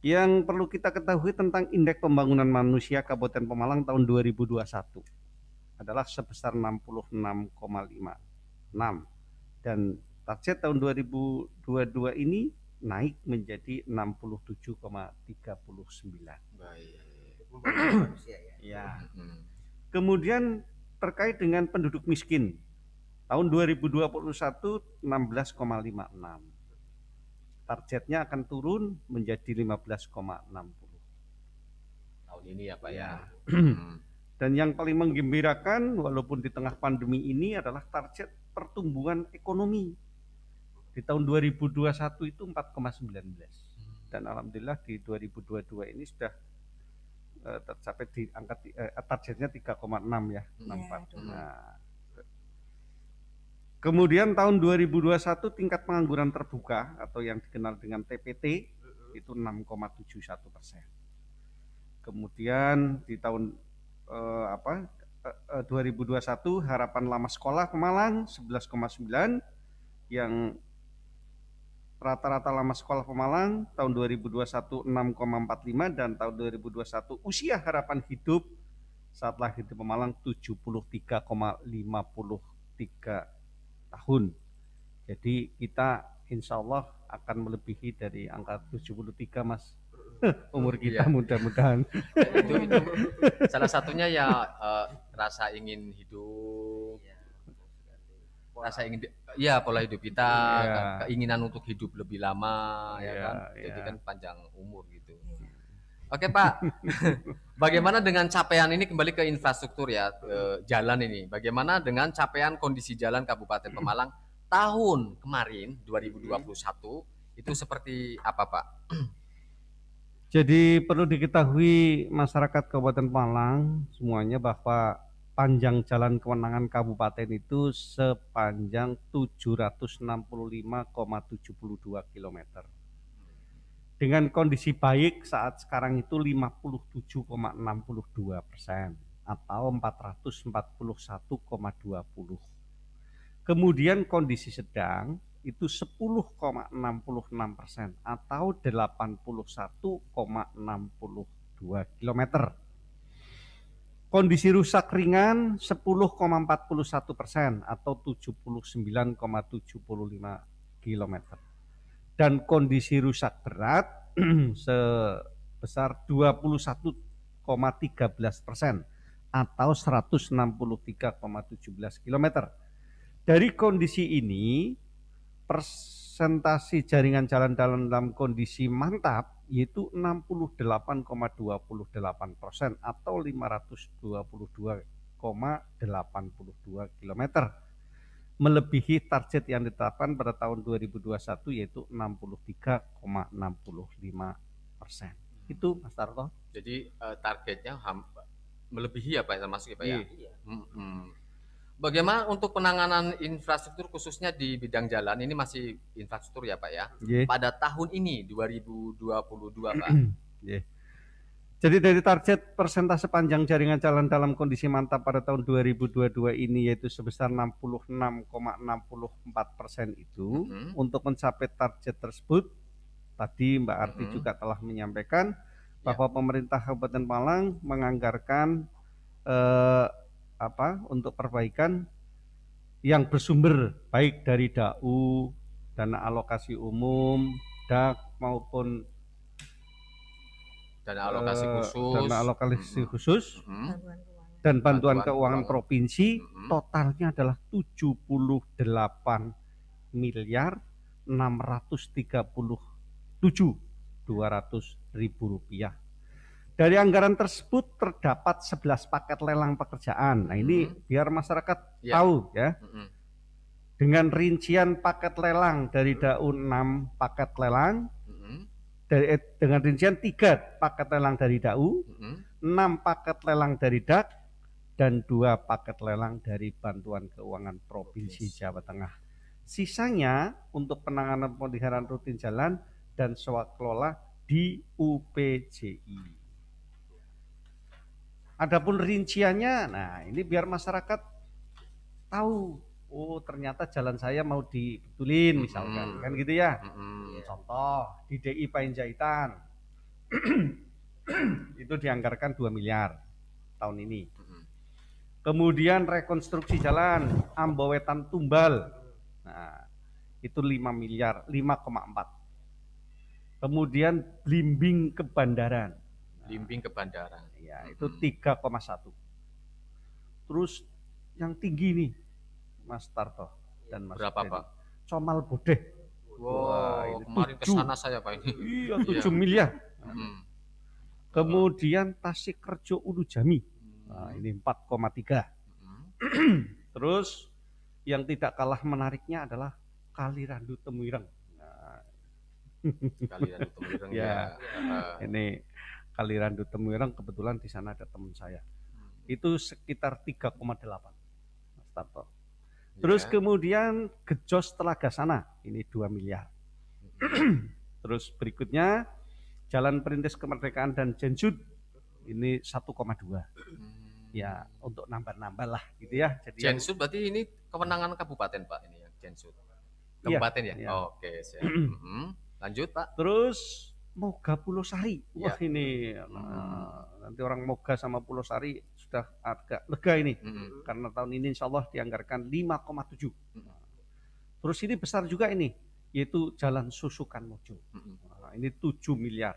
Yang perlu kita ketahui tentang indeks pembangunan manusia Kabupaten Pemalang tahun 2021 adalah sebesar 66,56 dan target tahun 2022 ini naik menjadi 67,39. Baik. Ya. Kemudian terkait dengan penduduk miskin tahun 2021 16,56. Targetnya akan turun menjadi 15,60 tahun ini ya Pak ya. Dan yang paling menggembirakan walaupun di tengah pandemi ini adalah target pertumbuhan ekonomi di tahun 2021 itu 4,19 dan alhamdulillah di 2022 ini sudah tercapai di angka targetnya 3,6 ya, 64. Nah, kemudian tahun 2021 tingkat pengangguran terbuka atau yang dikenal dengan TPT itu 6,71%. Kemudian di tahun 2021 harapan lama sekolah Pemalang 11,9, yang rata-rata lama sekolah Pemalang tahun 2021 6,45 dan tahun 2021 usia harapan hidup saat lahir di Pemalang 73,53 tahun. Jadi kita insya Allah akan melebihi dari angka 73 Mas. Umur kita Iya. mudah-mudahan. Itu salah satunya ya rasa ingin hidup, rasa ingin ya pola hidup kita, Iya. keinginan untuk hidup lebih lama ya Iya, kan, iya. jadi kan panjang umur gitu. Oke Pak, bagaimana dengan capaian ini, kembali ke infrastruktur ya, jalan ini, bagaimana dengan capaian kondisi jalan Kabupaten Pemalang tahun kemarin 2021 itu seperti apa Pak? Jadi perlu diketahui masyarakat Kabupaten Malang semuanya bahwa panjang jalan kewenangan kabupaten itu sepanjang 765,72 km. Dengan kondisi baik saat sekarang itu 57,62% atau 441,20. Kemudian kondisi sedang itu 10,66% atau 81,62 km. Kondisi rusak ringan 10,41% atau 79,75 km. Dan kondisi rusak berat sebesar 21,13% atau 163,17 km. Dari kondisi ini, persentase jaringan jalan dalam kondisi mantap yaitu 68,28% atau 522,82 km, melebihi target yang ditetapkan pada tahun 2021 yaitu 63,65%. Itu Mas Tarto. Jadi targetnya melebihi ya Pak, termasuk ya Pak ya? Iya. Bagaimana untuk penanganan infrastruktur khususnya di bidang jalan ini, masih infrastruktur ya Pak ya? Iya. Pada tahun ini 2022 Pak. Iya. Jadi dari target persentase panjang jaringan jalan dalam kondisi mantap pada tahun 2022 ini yaitu sebesar 66,64% itu, untuk mencapai target tersebut tadi Mbak Arti juga telah menyampaikan bahwa pemerintah Kabupaten Malang menganggarkan untuk perbaikan yang bersumber baik dari DAU, dana alokasi umum, DAK maupun dana alokasi khusus, dan bantuan keuangan provinsi, totalnya adalah 78 miliar 637.200.000 rupiah. Dari anggaran tersebut terdapat 11 paket lelang pekerjaan. Nah ini biar masyarakat tahu ya. Dengan rincian paket lelang dari DAU 6 paket lelang, dengan rincian 3 paket lelang dari DAU, 6 paket lelang dari DAK, dan 2 paket lelang dari Bantuan Keuangan Provinsi Jawa Tengah. Sisanya untuk penanganan pemeliharaan rutin jalan dan swaklola di UPJI. Adapun rinciannya, nah ini biar masyarakat tahu, oh ternyata jalan saya mau dibetulin misalkan, kan gitu ya. Contoh di DI Panjaitan itu dianggarkan 2 miliar tahun ini. Kemudian rekonstruksi jalan Ambawetan Tumbal, nah itu 5 miliar, 5,4. Kemudian Blimbing ke Bandaran. Blimbing ke Bandaran. Ya, itu 3,1. Terus yang tinggi nih, Mas Tarto dan Mas berapa Dedi. Pak? Comal Bodeh. Wow, kemarin ke sana saya Pak ini. Iya, 7 miliar. Kemudian Tasikkerjo Ulu Jami. Nah, ini 4,3. Terus yang tidak kalah menariknya adalah Kalirandu Temuireng. Nah, Kalirandu Temuireng ya. Ini Kalirandu Temuireng, kebetulan di sana ada teman saya. Itu sekitar 3,8, Mas Tarto. Terus kemudian Gejos Telaga Sana, ini 2 miliar. Terus berikutnya Jalan Perintis Kemerdekaan dan Jensud, ini 1,2. Ya, untuk nambah-nambah lah gitu ya. Jadi Jensud berarti ini kewenangan kabupaten Pak, ini ya Jensud. Kabupaten ya? Iya. Oke, siap. Lanjut Pak. Terus Moga Pulau Sari. Wah ini nanti orang Moga sama Pulau Sari sudah agak lega ini. Karena tahun ini insya Allah dianggarkan 5,7. Terus ini besar juga ini, yaitu Jalan Susukan Mojo. Nah, ini 7 miliar.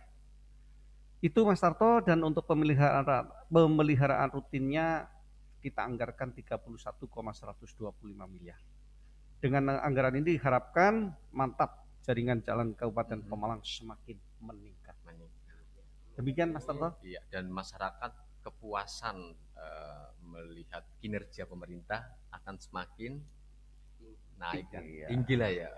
Itu Mas Tarto, dan untuk pemeliharaan rutinnya kita anggarkan 31,125 miliar. Dengan anggaran ini diharapkan mantap jaringan jalan Kabupaten Pemalang semakin meningkat. Demikian Mas Tarto. Iya, dan masyarakat kepuasan melihat kinerja pemerintah akan semakin naik dan tinggi lah ya.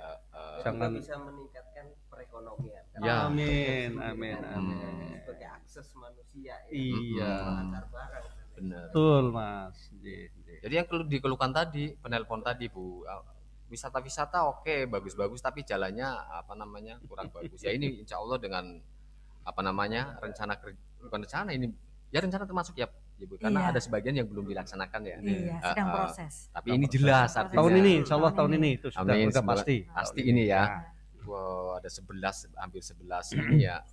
Jangan bisa meningkatkan perekonomian. Ya. Amin, amin, amin. Sebagai akses manusia. Iya. Antar barang. Benar. Betul Mas. Jadi yang dikeluhkan tadi, penelpon tadi Bu, wisata-wisata oke, bagus-bagus, tapi jalannya apa namanya kurang bagus. Ya ini insya Allah dengan apa namanya bukan rencana ini, ya rencana termasuk ya Bu, karena ada sebagian yang belum dilaksanakan ya. Iya, sedang proses. Tapi ini jelas artinya. Tahun ini, insya Allah tahun ini itu sudah Amin, pasti. Pasti ini ya. Wow, ada hampir 11 ini ya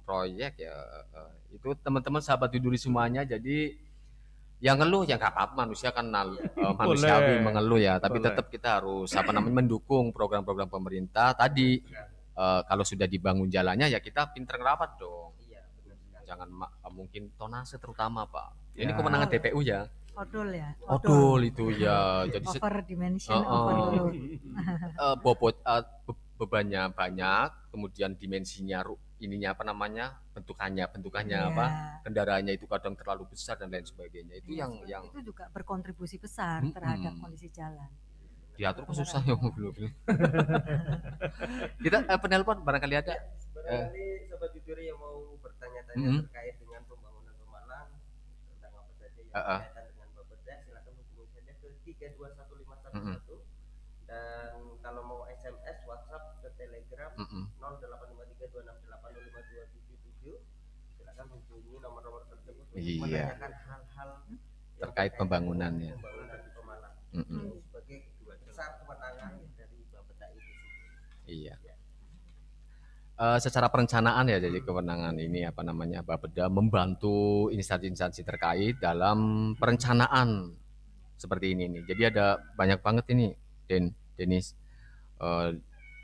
proyek ya. Itu teman-teman sahabat Duduri semuanya. Jadi yang ngeluh ya nggak apa-apa, manusia kan manusiawi mengeluh ya, tapi tetap kita harus apa namanya mendukung program-program pemerintah tadi. Kalau sudah dibangun jalannya ya kita pinter ngerapat dong. Jangan mungkin tonase terutama Pak. Ini kemenangan TPU ya. Odol ya. Odol itu ya. Jadi over dimension, overload. Bobot bebannya banyak, kemudian dimensinya ininya apa namanya bentukannya apa kendaraannya itu kadang terlalu besar dan lain sebagainya. Itu yang itu juga berkontribusi besar terhadap kondisi jalan. Diatur kok susah ya mobil. Kita penelpon barangkali ada. Barangkali Sobat Duduri yang mau bertanya-tanya terkait dengan pembangunan Pemalang tentang apa saja yang berkaitan dengan Bapeda, silakan hubungi saja ke 321511. Dan kalau mau SMS, WhatsApp, ke Telegram 085326805277, silakan hubungi nomor-nomor tersebut untuk menanyakan hal-hal terkait pembangunannya. Pembangunan di Pemalang. Sebagai besar kewenangan dari Bapeda itu sendiri. Iya. Secara perencanaan ya, jadi kewenangan ini apa namanya Bapeda membantu instansi-instansi terkait dalam perencanaan seperti ini nih. Jadi ada banyak banget ini, Denis.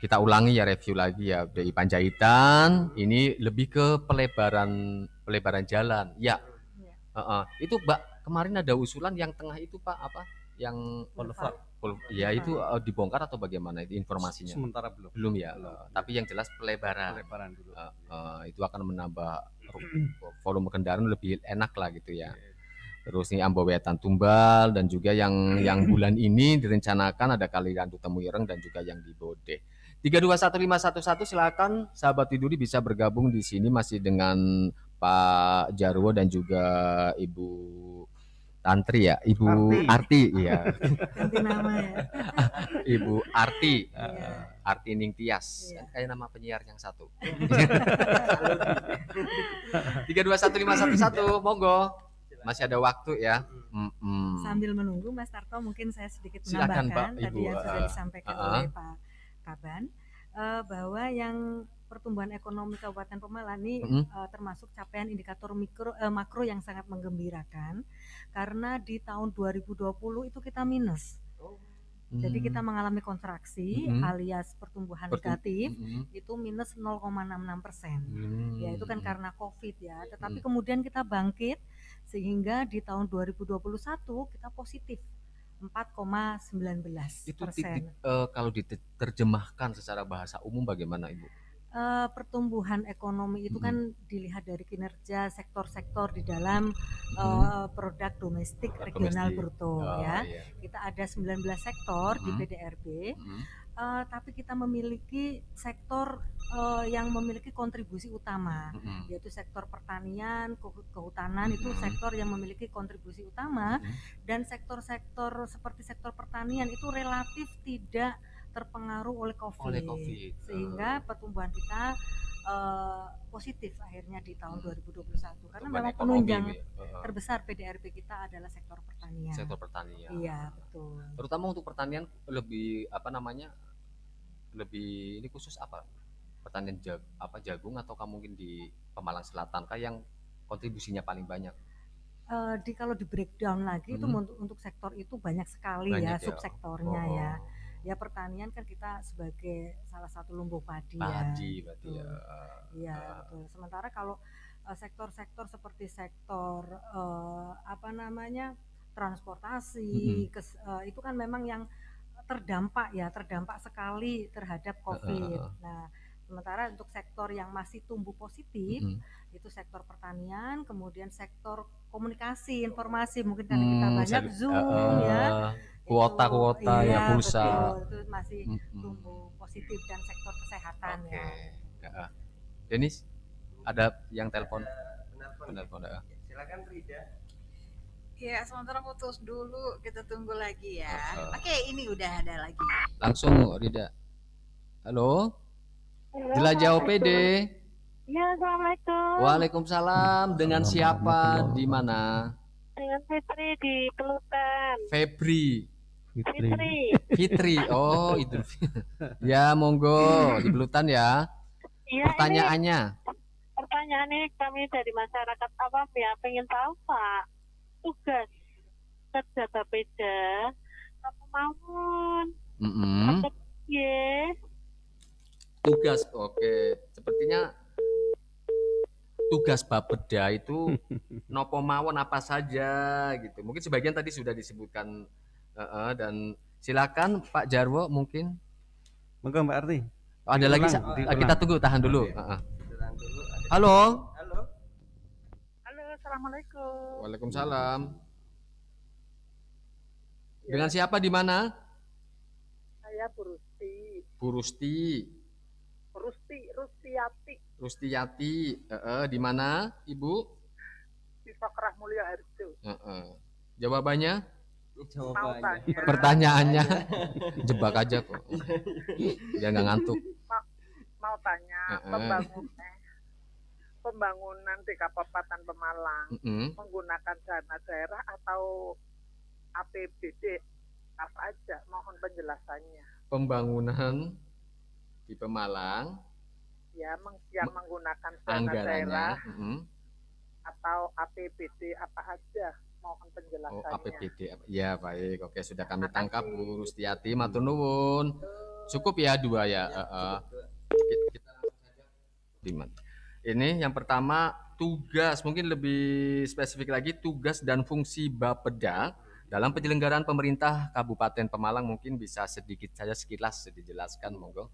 Kita ulangi ya, review lagi ya. Dari Panjaitan ini lebih ke pelebaran jalan. Ya. Itu Mbak, kemarin ada usulan yang tengah itu Pak apa? Yang ya itu dibongkar atau bagaimana itu informasinya? Sementara belum ya. Tapi yang jelas pelebaran dulu. Itu akan menambah volume kendaraan lebih enak lah gitu ya. Terus nih Ambawetan Tumbal dan juga yang bulan ini direncanakan ada Kali Randu Temuireng dan juga yang di Bode. 321511 silakan sahabat Duduri bisa bergabung di sini masih dengan Pak Jarwo dan juga Ibu Tantri ya, Ibu Arti ya. Ganti nama ya. Ibu Arti. Arti Ningtyas. Kayak nama penyiar yang satu. 321511 monggo. Masih ada waktu ya. Sambil menunggu Mas Tarto, mungkin saya sedikit Silakan, menambahkan Pak, Ibu, tadi yang sudah disampaikan oleh Pak Kaban, bahwa yang pertumbuhan ekonomi Kabupaten Pemalang ini termasuk capaian indikator makro yang sangat menggembirakan, karena di tahun 2020 itu kita minus. Jadi kita mengalami kontraksi alias pertumbuhan negatif itu minus 0,66%. Ya itu kan karena COVID ya. Tetapi kemudian kita bangkit sehingga di tahun 2021 kita positif 4,19%. Itu kalau diterjemahkan secara bahasa umum bagaimana Ibu? Pertumbuhan ekonomi itu kan dilihat dari kinerja sektor-sektor di dalam produk domestik regional bruto ya. Iya. Kita ada 19 sektor di PDRB, tapi kita memiliki sektor yang memiliki kontribusi utama, yaitu sektor pertanian, kehutanan itu sektor yang memiliki kontribusi utama, dan sektor-sektor seperti sektor pertanian itu relatif tidak terpengaruh oleh COVID. Sehingga pertumbuhan kita positif akhirnya di tahun 2021 karena memang penunjang terbesar PDRB kita adalah sektor pertanian. Sektor pertanian. Iya, betul. Terutama untuk pertanian lebih apa namanya? Lebih ini khusus apa? Pertanian jagung ataukah mungkin di Pemalang Selatan kah yang kontribusinya paling banyak? Kalau di breakdown lagi itu untuk sektor itu banyak sekali ya subsektornya ya. Ya pertanian kan kita sebagai salah satu lumbung padi ya. Padi berarti ya. Iya betul. Sementara kalau sektor-sektor seperti sektor apa namanya transportasi, itu kan memang yang terdampak sekali terhadap COVID. Nah, sementara untuk sektor yang masih tumbuh positif itu sektor pertanian, kemudian sektor komunikasi, informasi, mungkin karena kita banyak Zoom ya. Kuota Itu, ya, iya, pulsa. betul, itu masih tumbuh positif, dan sektor kesehatan ya. Denis, ada yang telepon? Penelpon. Silakan Rida. Ya, sementara putus dulu, kita tunggu lagi ya. Oke, ini udah ada lagi. Langsung Rida. Halo? Jelajah OPD. Ya, assalamualaikum. Waalaikumsalam. Dengan siapa? Di mana? Dengan Fitri di Pelutan. Fitri. Oh, itu. Ya, monggo di Pelutan ya. Iya, Pertanyaannya. Kami dari masyarakat awam ya, pengen tahu Pak, tugas kerja Bapeda apa mawon? Tugas, oke. Sepertinya tugas Bapeda itu nopo mawon apa saja gitu. Mungkin sebagian tadi sudah disebutkan, dan silakan Pak Jarwo mungkin. Monggo Mbak Arti. Ada lagi, kita tunggu, tahan dulu. Halo. Halo, assalamualaikum. Waalaikumsalam. Dengan siapa, di mana? Saya Rustiyati. Di mana, Ibu? Di Sokrah Mulia Harjo. Jawabannya? Pertanyaannya jebak aja kok. Dia nggak ngantuk. Mau tanya, pembangunan di Kabupaten Pemalang menggunakan dana daerah atau APBD apa aja? Mohon penjelasannya. Pembangunan di Pemalang ya yang menggunakan dana anggarannya daerah atau APBD apa aja? Mohon penjelasannya. Oh, APBD. Ya, baik. Oke, sudah kami tangkap Bu Rustiyati. Matur nuwun. Cukup ya dua ya. Kita ini yang pertama, tugas, mungkin lebih spesifik lagi, tugas dan fungsi Bapeda dalam penyelenggaraan pemerintah Kabupaten Pemalang. Mungkin bisa sedikit saja sekilas dijelaskan, monggo.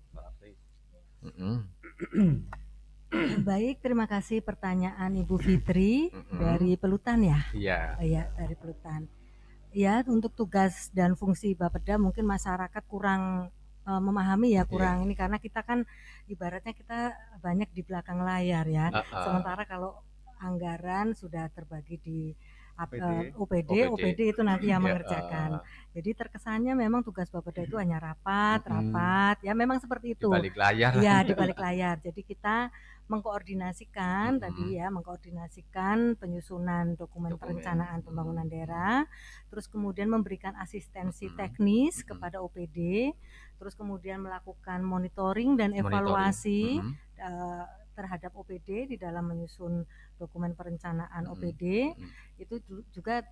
Baik, terima kasih pertanyaan Ibu Fitri dari Pelutan ya. Iya. Iya, dari Pelutan. Ya, untuk tugas dan fungsi Bapeda mungkin masyarakat kurang memahami ya, kurang ini, karena kita kan ibaratnya kita banyak di belakang layar ya. Sementara kalau anggaran sudah terbagi di OPD itu nanti yang mengerjakan. Jadi terkesannya memang tugas Bapeda itu hanya rapat, ya memang seperti itu. Di balik layar. Ya, di balik layar. Jadi kita mengkoordinasikan mengkoordinasikan penyusunan dokumen perencanaan pembangunan daerah, terus kemudian memberikan asistensi teknis kepada OPD, terus kemudian melakukan monitoring dan evaluasi terhadap OPD di dalam menyusun dokumen perencanaan OPD. Itu juga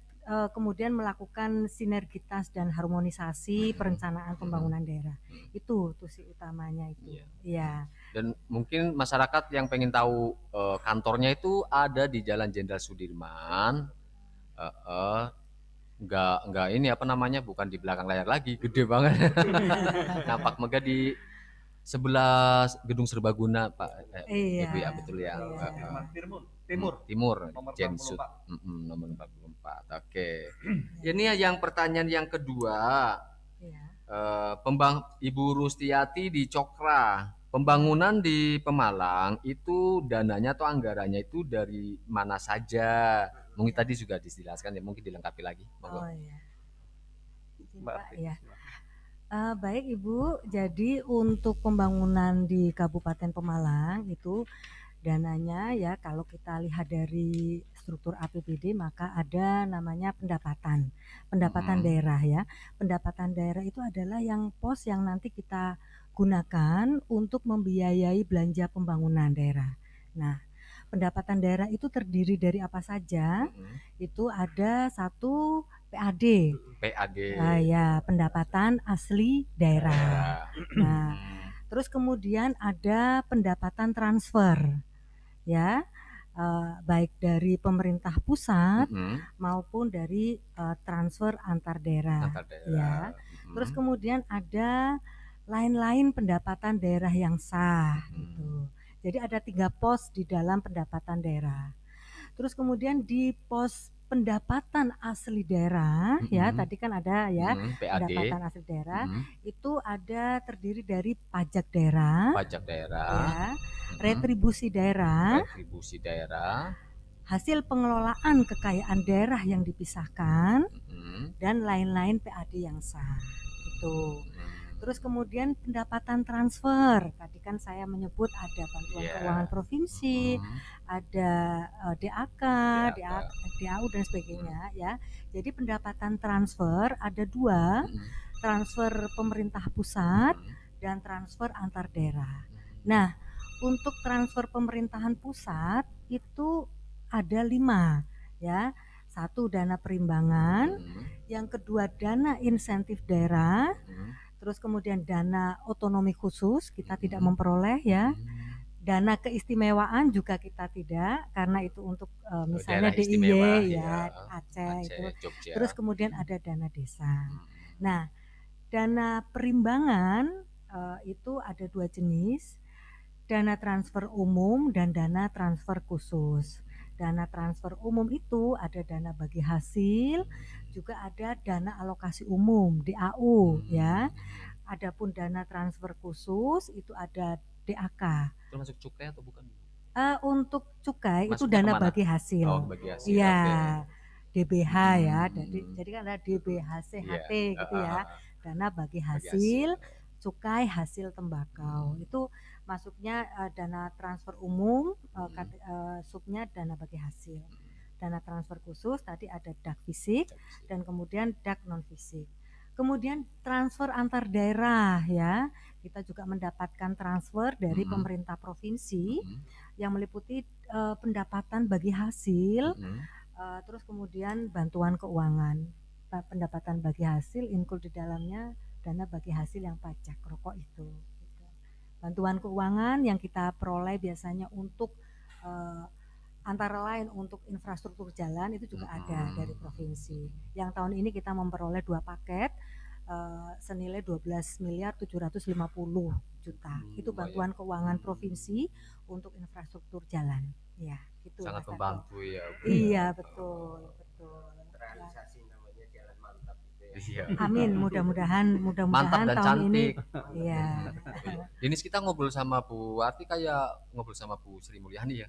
kemudian melakukan sinergitas dan harmonisasi perencanaan pembangunan daerah. Itu tusi utamanya itu. Ya. Dan mungkin masyarakat yang pengen tahu, kantornya itu ada di Jalan Jenderal Sudirman. Enggak ini apa namanya, bukan di belakang layar lagi, gede banget. Nampak megah di sebelah gedung serbaguna Pak. Ibu ya, betul ya. Timur Jensut nomor 44. Oke. Ini yang pertanyaan yang kedua. Ibu Rustiyati di Cokra, pembangunan di Pemalang itu dananya atau anggarannya itu dari mana saja? Mungkin tadi sudah dijelaskan ya, mungkin dilengkapi lagi. Oh iya. Pak ya. Baik Ibu, jadi untuk pembangunan di Kabupaten Pemalang itu dananya ya, kalau kita lihat dari struktur APBD maka ada namanya pendapatan daerah ya. Pendapatan daerah itu adalah yang pos yang nanti kita gunakan untuk membiayai belanja pembangunan daerah. Nah, pendapatan daerah itu terdiri dari apa saja? Itu ada satu PAD. PAD. Ya, pendapatan asli daerah. Nah, terus kemudian ada pendapatan transfer, ya, baik dari pemerintah pusat maupun dari transfer antar daerah. Ya. Terus kemudian ada lain-lain pendapatan daerah yang sah, gitu. Jadi ada 3 pos di dalam pendapatan daerah. Terus kemudian di pos pendapatan asli daerah, ya tadi kan ada ya PAD. pendapatan asli daerah, itu ada terdiri dari pajak daerah, ya, retribusi daerah, hasil pengelolaan kekayaan daerah yang dipisahkan, dan lain-lain PAD yang sah. Itu. Terus kemudian pendapatan transfer, tadi kan saya menyebut ada bantuan keuangan provinsi, ada DAK, DAU dan sebagainya, ya. Jadi pendapatan transfer ada 2, transfer pemerintah pusat dan transfer antar daerah. Nah, untuk transfer pemerintahan pusat itu ada 5, ya. 1 dana perimbangan, yang kedua dana insentif daerah, terus kemudian dana otonomi khusus kita tidak memperoleh, ya. Dana keistimewaan juga kita tidak, karena itu untuk misalnya DIY ya, Aceh itu. Jogja. Terus kemudian ada dana desa. Nah, dana perimbangan itu ada 2 jenis, dana transfer umum dan dana transfer khusus. Dana transfer umum itu ada dana bagi hasil, juga ada dana alokasi umum DAU, ya. Adapun dana transfer khusus itu ada DAK. Termasuk cukai atau bukan? Untuk cukai itu Masuknya dana kemana? bagi hasil. Oh, bagi hasil. Iya. Oke. DBH ya. Jadi kan ada DBHCHT gitu ya. Dana bagi hasil, cukai hasil tembakau. Itu masuknya dana transfer umum, subnya dana bagi hasil. Dana transfer khusus tadi ada DAK fisik dan kemudian DAK non fisik. Kemudian transfer antar daerah, ya. Kita juga mendapatkan transfer dari pemerintah provinsi yang meliputi pendapatan bagi hasil, terus kemudian bantuan keuangan. Pendapatan bagi hasil include di dalamnya dana bagi hasil yang pajak rokok itu. Bantuan keuangan yang kita peroleh biasanya untuk antara lain untuk infrastruktur jalan itu juga ada dari provinsi. Yang tahun ini kita memperoleh 2 paket senilai 12.750 juta. Itu bantuan keuangan provinsi untuk infrastruktur jalan. Ya, gitu. Sangat membantu ya. Iya, betul. Realisasi namanya jalan mantap gitu ya. Iya. Amin, mudah-mudahan Mantap dan tahun cantik. ini. Iya. Dinis kita ngobrol sama Bu Wati kayak ngobrol sama Bu Sri Mulyani ya.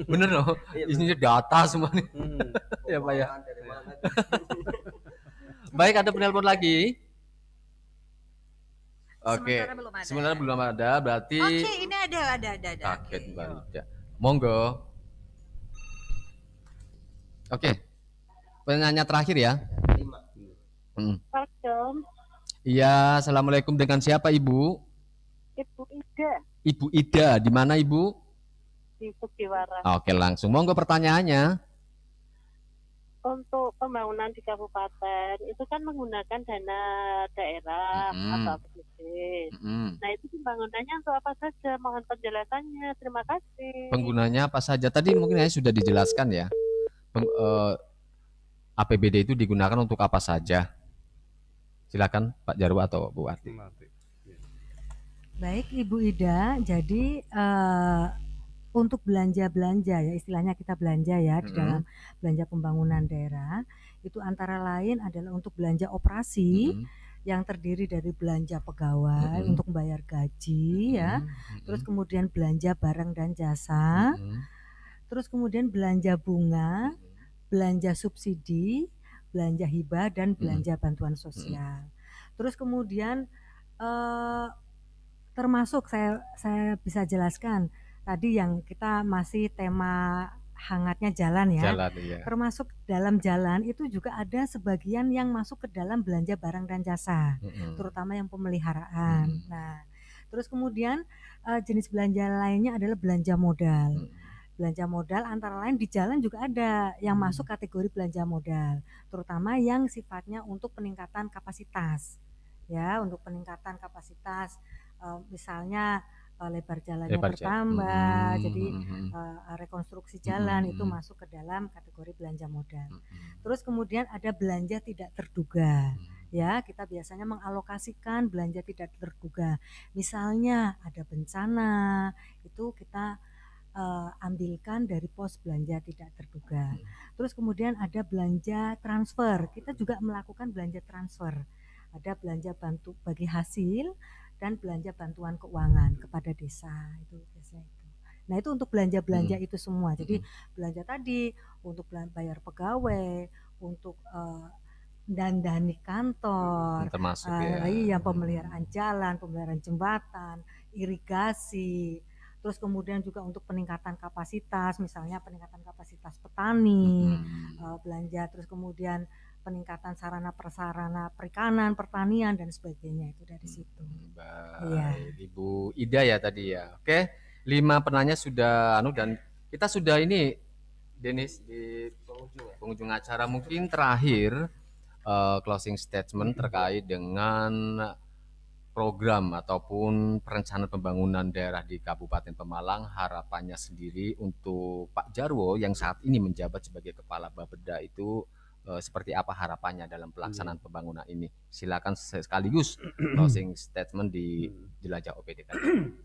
Bener loh. Isinya data semua nih. Ya Pak ya. Baik, ada penelpon lagi. Oke. Sementara belum ada, berarti. Oke, ini ada. Kaget Mbak Ida. Monggo. Oke. Penanya terakhir ya. 5. Iya, assalamualaikum, dengan siapa Ibu? Ibu Ida. Ibu Ida, di mana Ibu? Di Sugiwaras. Oke, langsung monggo pertanyaannya. Untuk pembangunan di kabupaten itu kan menggunakan dana daerah atau APBD. Nah, itu pembangunannya untuk apa saja? Mohon penjelasannya. Terima kasih. Penggunanya apa saja? Tadi mungkin sudah dijelaskan ya. APBD itu digunakan untuk apa saja? Silakan Pak Jarwo atau Bu Wati. Baik Ibu Ida, jadi untuk belanja-belanja ya, istilahnya kita belanja ya di dalam belanja pembangunan daerah, itu antara lain adalah untuk belanja operasi yang terdiri dari belanja pegawai untuk membayar gaji ya, terus kemudian belanja barang dan jasa, terus kemudian belanja bunga, belanja subsidi, belanja hibah dan belanja bantuan sosial. Terus kemudian termasuk saya bisa jelaskan tadi yang kita masih tema hangatnya jalan ya. Iya. Termasuk dalam jalan itu juga ada sebagian yang masuk ke dalam belanja barang dan jasa, terutama yang pemeliharaan. Nah, terus kemudian jenis belanja lainnya adalah belanja modal. Belanja modal antara lain di jalan juga ada yang masuk kategori belanja modal, terutama yang sifatnya untuk peningkatan kapasitas. Ya, untuk peningkatan kapasitas, misalnya lebar jalannya Lebar bertambah, jalan. jadi rekonstruksi jalan itu masuk ke dalam kategori belanja modal. Terus kemudian ada belanja tidak terduga. Ya, kita biasanya mengalokasikan belanja tidak terduga. Misalnya ada bencana, itu kita ambilkan dari pos belanja tidak terduga. Terus kemudian ada belanja transfer. Kita juga melakukan belanja transfer. Ada belanja bantu bagi hasil dan belanja bantuan keuangan kepada desa, itu biasanya itu. Nah, itu untuk belanja-belanja itu semua. Jadi belanja tadi untuk bayar pegawai, untuk dandani kantor, Termasuk ya. iya, pemeliharaan jalan, pemeliharaan jembatan, irigasi. Terus kemudian juga untuk peningkatan kapasitas, misalnya peningkatan kapasitas petani, belanja. Terus kemudian peningkatan sarana prasarana perikanan, pertanian dan sebagainya, itu dari situ. Baik, Iya. Ibu Ida ya tadi ya. Oke, 5 penanya sudah dan kita sudah ini Denis di penghujung acara. Mungkin terakhir closing statement terkait dengan program ataupun perencanaan pembangunan daerah di Kabupaten Pemalang, harapannya sendiri untuk Pak Jarwo yang saat ini menjabat sebagai Kepala Bapeda itu seperti apa harapannya dalam pelaksanaan pembangunan ini? Silakan sekaligus closing statement di Jelajah OPD.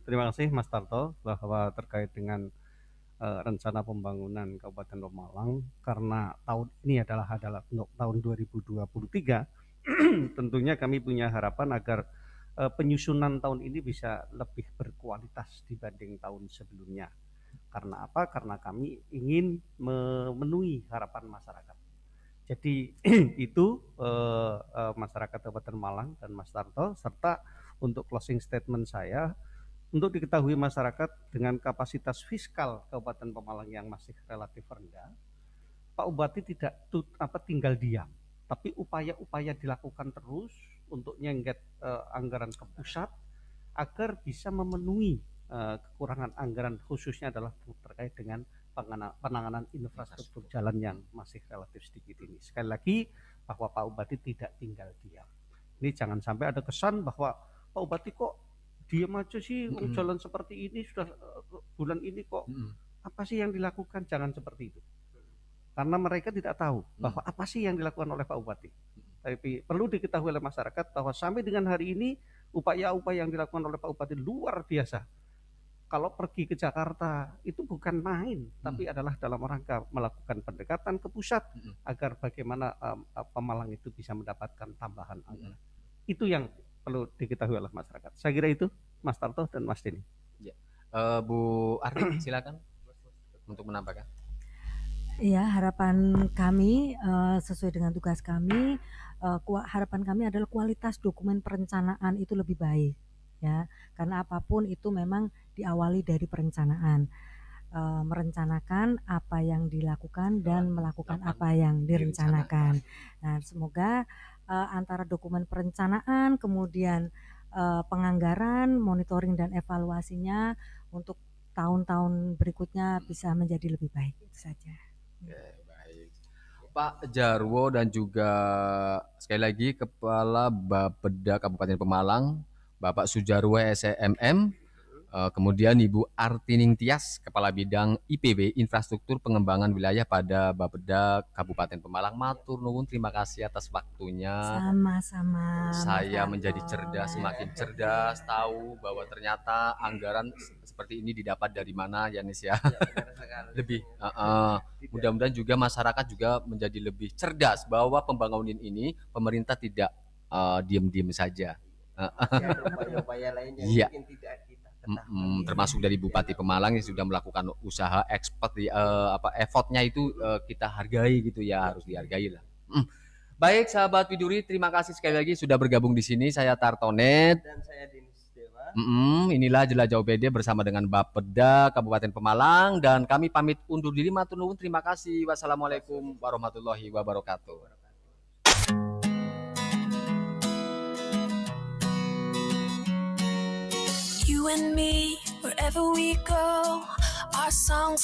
Terima kasih Mas Tarto, bahwa terkait dengan rencana pembangunan Kabupaten Pemalang, karena tahun ini adalah untuk tahun 2023, tentunya kami punya harapan agar penyusunan tahun ini bisa lebih berkualitas dibanding tahun sebelumnya. Karena apa? Karena kami ingin memenuhi harapan masyarakat. Jadi itu masyarakat Kabupaten Malang dan Mas Tarto, serta untuk closing statement saya, untuk diketahui masyarakat dengan kapasitas fiskal Kabupaten Pemalang yang masih relatif rendah, Pak Bupati tidak tinggal diam, tapi upaya-upaya dilakukan terus untuk nyengget anggaran ke pusat agar bisa memenuhi kekurangan anggaran, khususnya adalah terkait dengan penanganan infrastruktur jalan yang masih relatif sedikit ini. Sekali lagi, bahwa Pak Bupati tidak tinggal diam. Ini jangan sampai ada kesan bahwa Pak Bupati kok diam aja sih, jalan seperti ini sudah bulan ini kok apa sih yang dilakukan. Jangan seperti itu, karena mereka tidak tahu bahwa apa sih yang dilakukan oleh Pak Bupati. Tapi perlu diketahui oleh masyarakat bahwa sampai dengan hari ini upaya-upaya yang dilakukan oleh Pak Bupati luar biasa. Kalau pergi ke Jakarta itu bukan main, tapi adalah dalam rangka melakukan pendekatan ke pusat agar bagaimana Pemalang itu bisa mendapatkan tambahan anggaran. Itu yang perlu diketahui oleh masyarakat. Saya kira itu, Mas Tarto dan Mas Deni. Ya. Bu Arti, silakan untuk menambahkan. Ya, harapan kami sesuai dengan tugas kami, harapan kami adalah kualitas dokumen perencanaan itu lebih baik. Ya, karena apapun itu memang diawali dari perencanaan, merencanakan apa yang dilakukan dan melakukan apa yang direncanakan. Nah, semoga antara dokumen perencanaan, kemudian penganggaran, monitoring dan evaluasinya untuk tahun-tahun berikutnya bisa menjadi lebih baik. Itu saja. Oke, baik. Pak Jarwo dan juga sekali lagi Kepala Bapeda Kabupaten Pemalang, Bapak Sujarwo SMM, kemudian Ibu Artining Tias, Kepala Bidang IPW Infrastruktur Pengembangan Wilayah pada Bapeda Kabupaten Pemalang. Matur nuwun, terima kasih atas waktunya. Sama-sama. Saya menjadi cerdas, semakin cerdas, tahu bahwa ternyata anggaran seperti ini didapat dari mana ya Nis ya. Lebih mudah-mudahan juga masyarakat juga menjadi lebih cerdas bahwa pembangunan ini pemerintah tidak diam-diam saja. Upaya-upaya lain yang Iya. mungkin tidak kita ketahui. Termasuk dari Bupati Pemalang yang sudah melakukan usaha ekspor effortnya itu kita hargai gitu ya, harus dihargai lah. Baik sahabat Widuri, terima kasih sekali lagi sudah bergabung di sini. Saya Tartonet Dan saya Denis Dewa. Inilah Jelajah OPD bersama dengan Bapeda Kabupaten Pemalang, dan kami pamit undur diri. Matur nuwun, terima kasih. Wassalamualaikum warahmatullahi wabarakatuh. You and me, wherever we go, our songs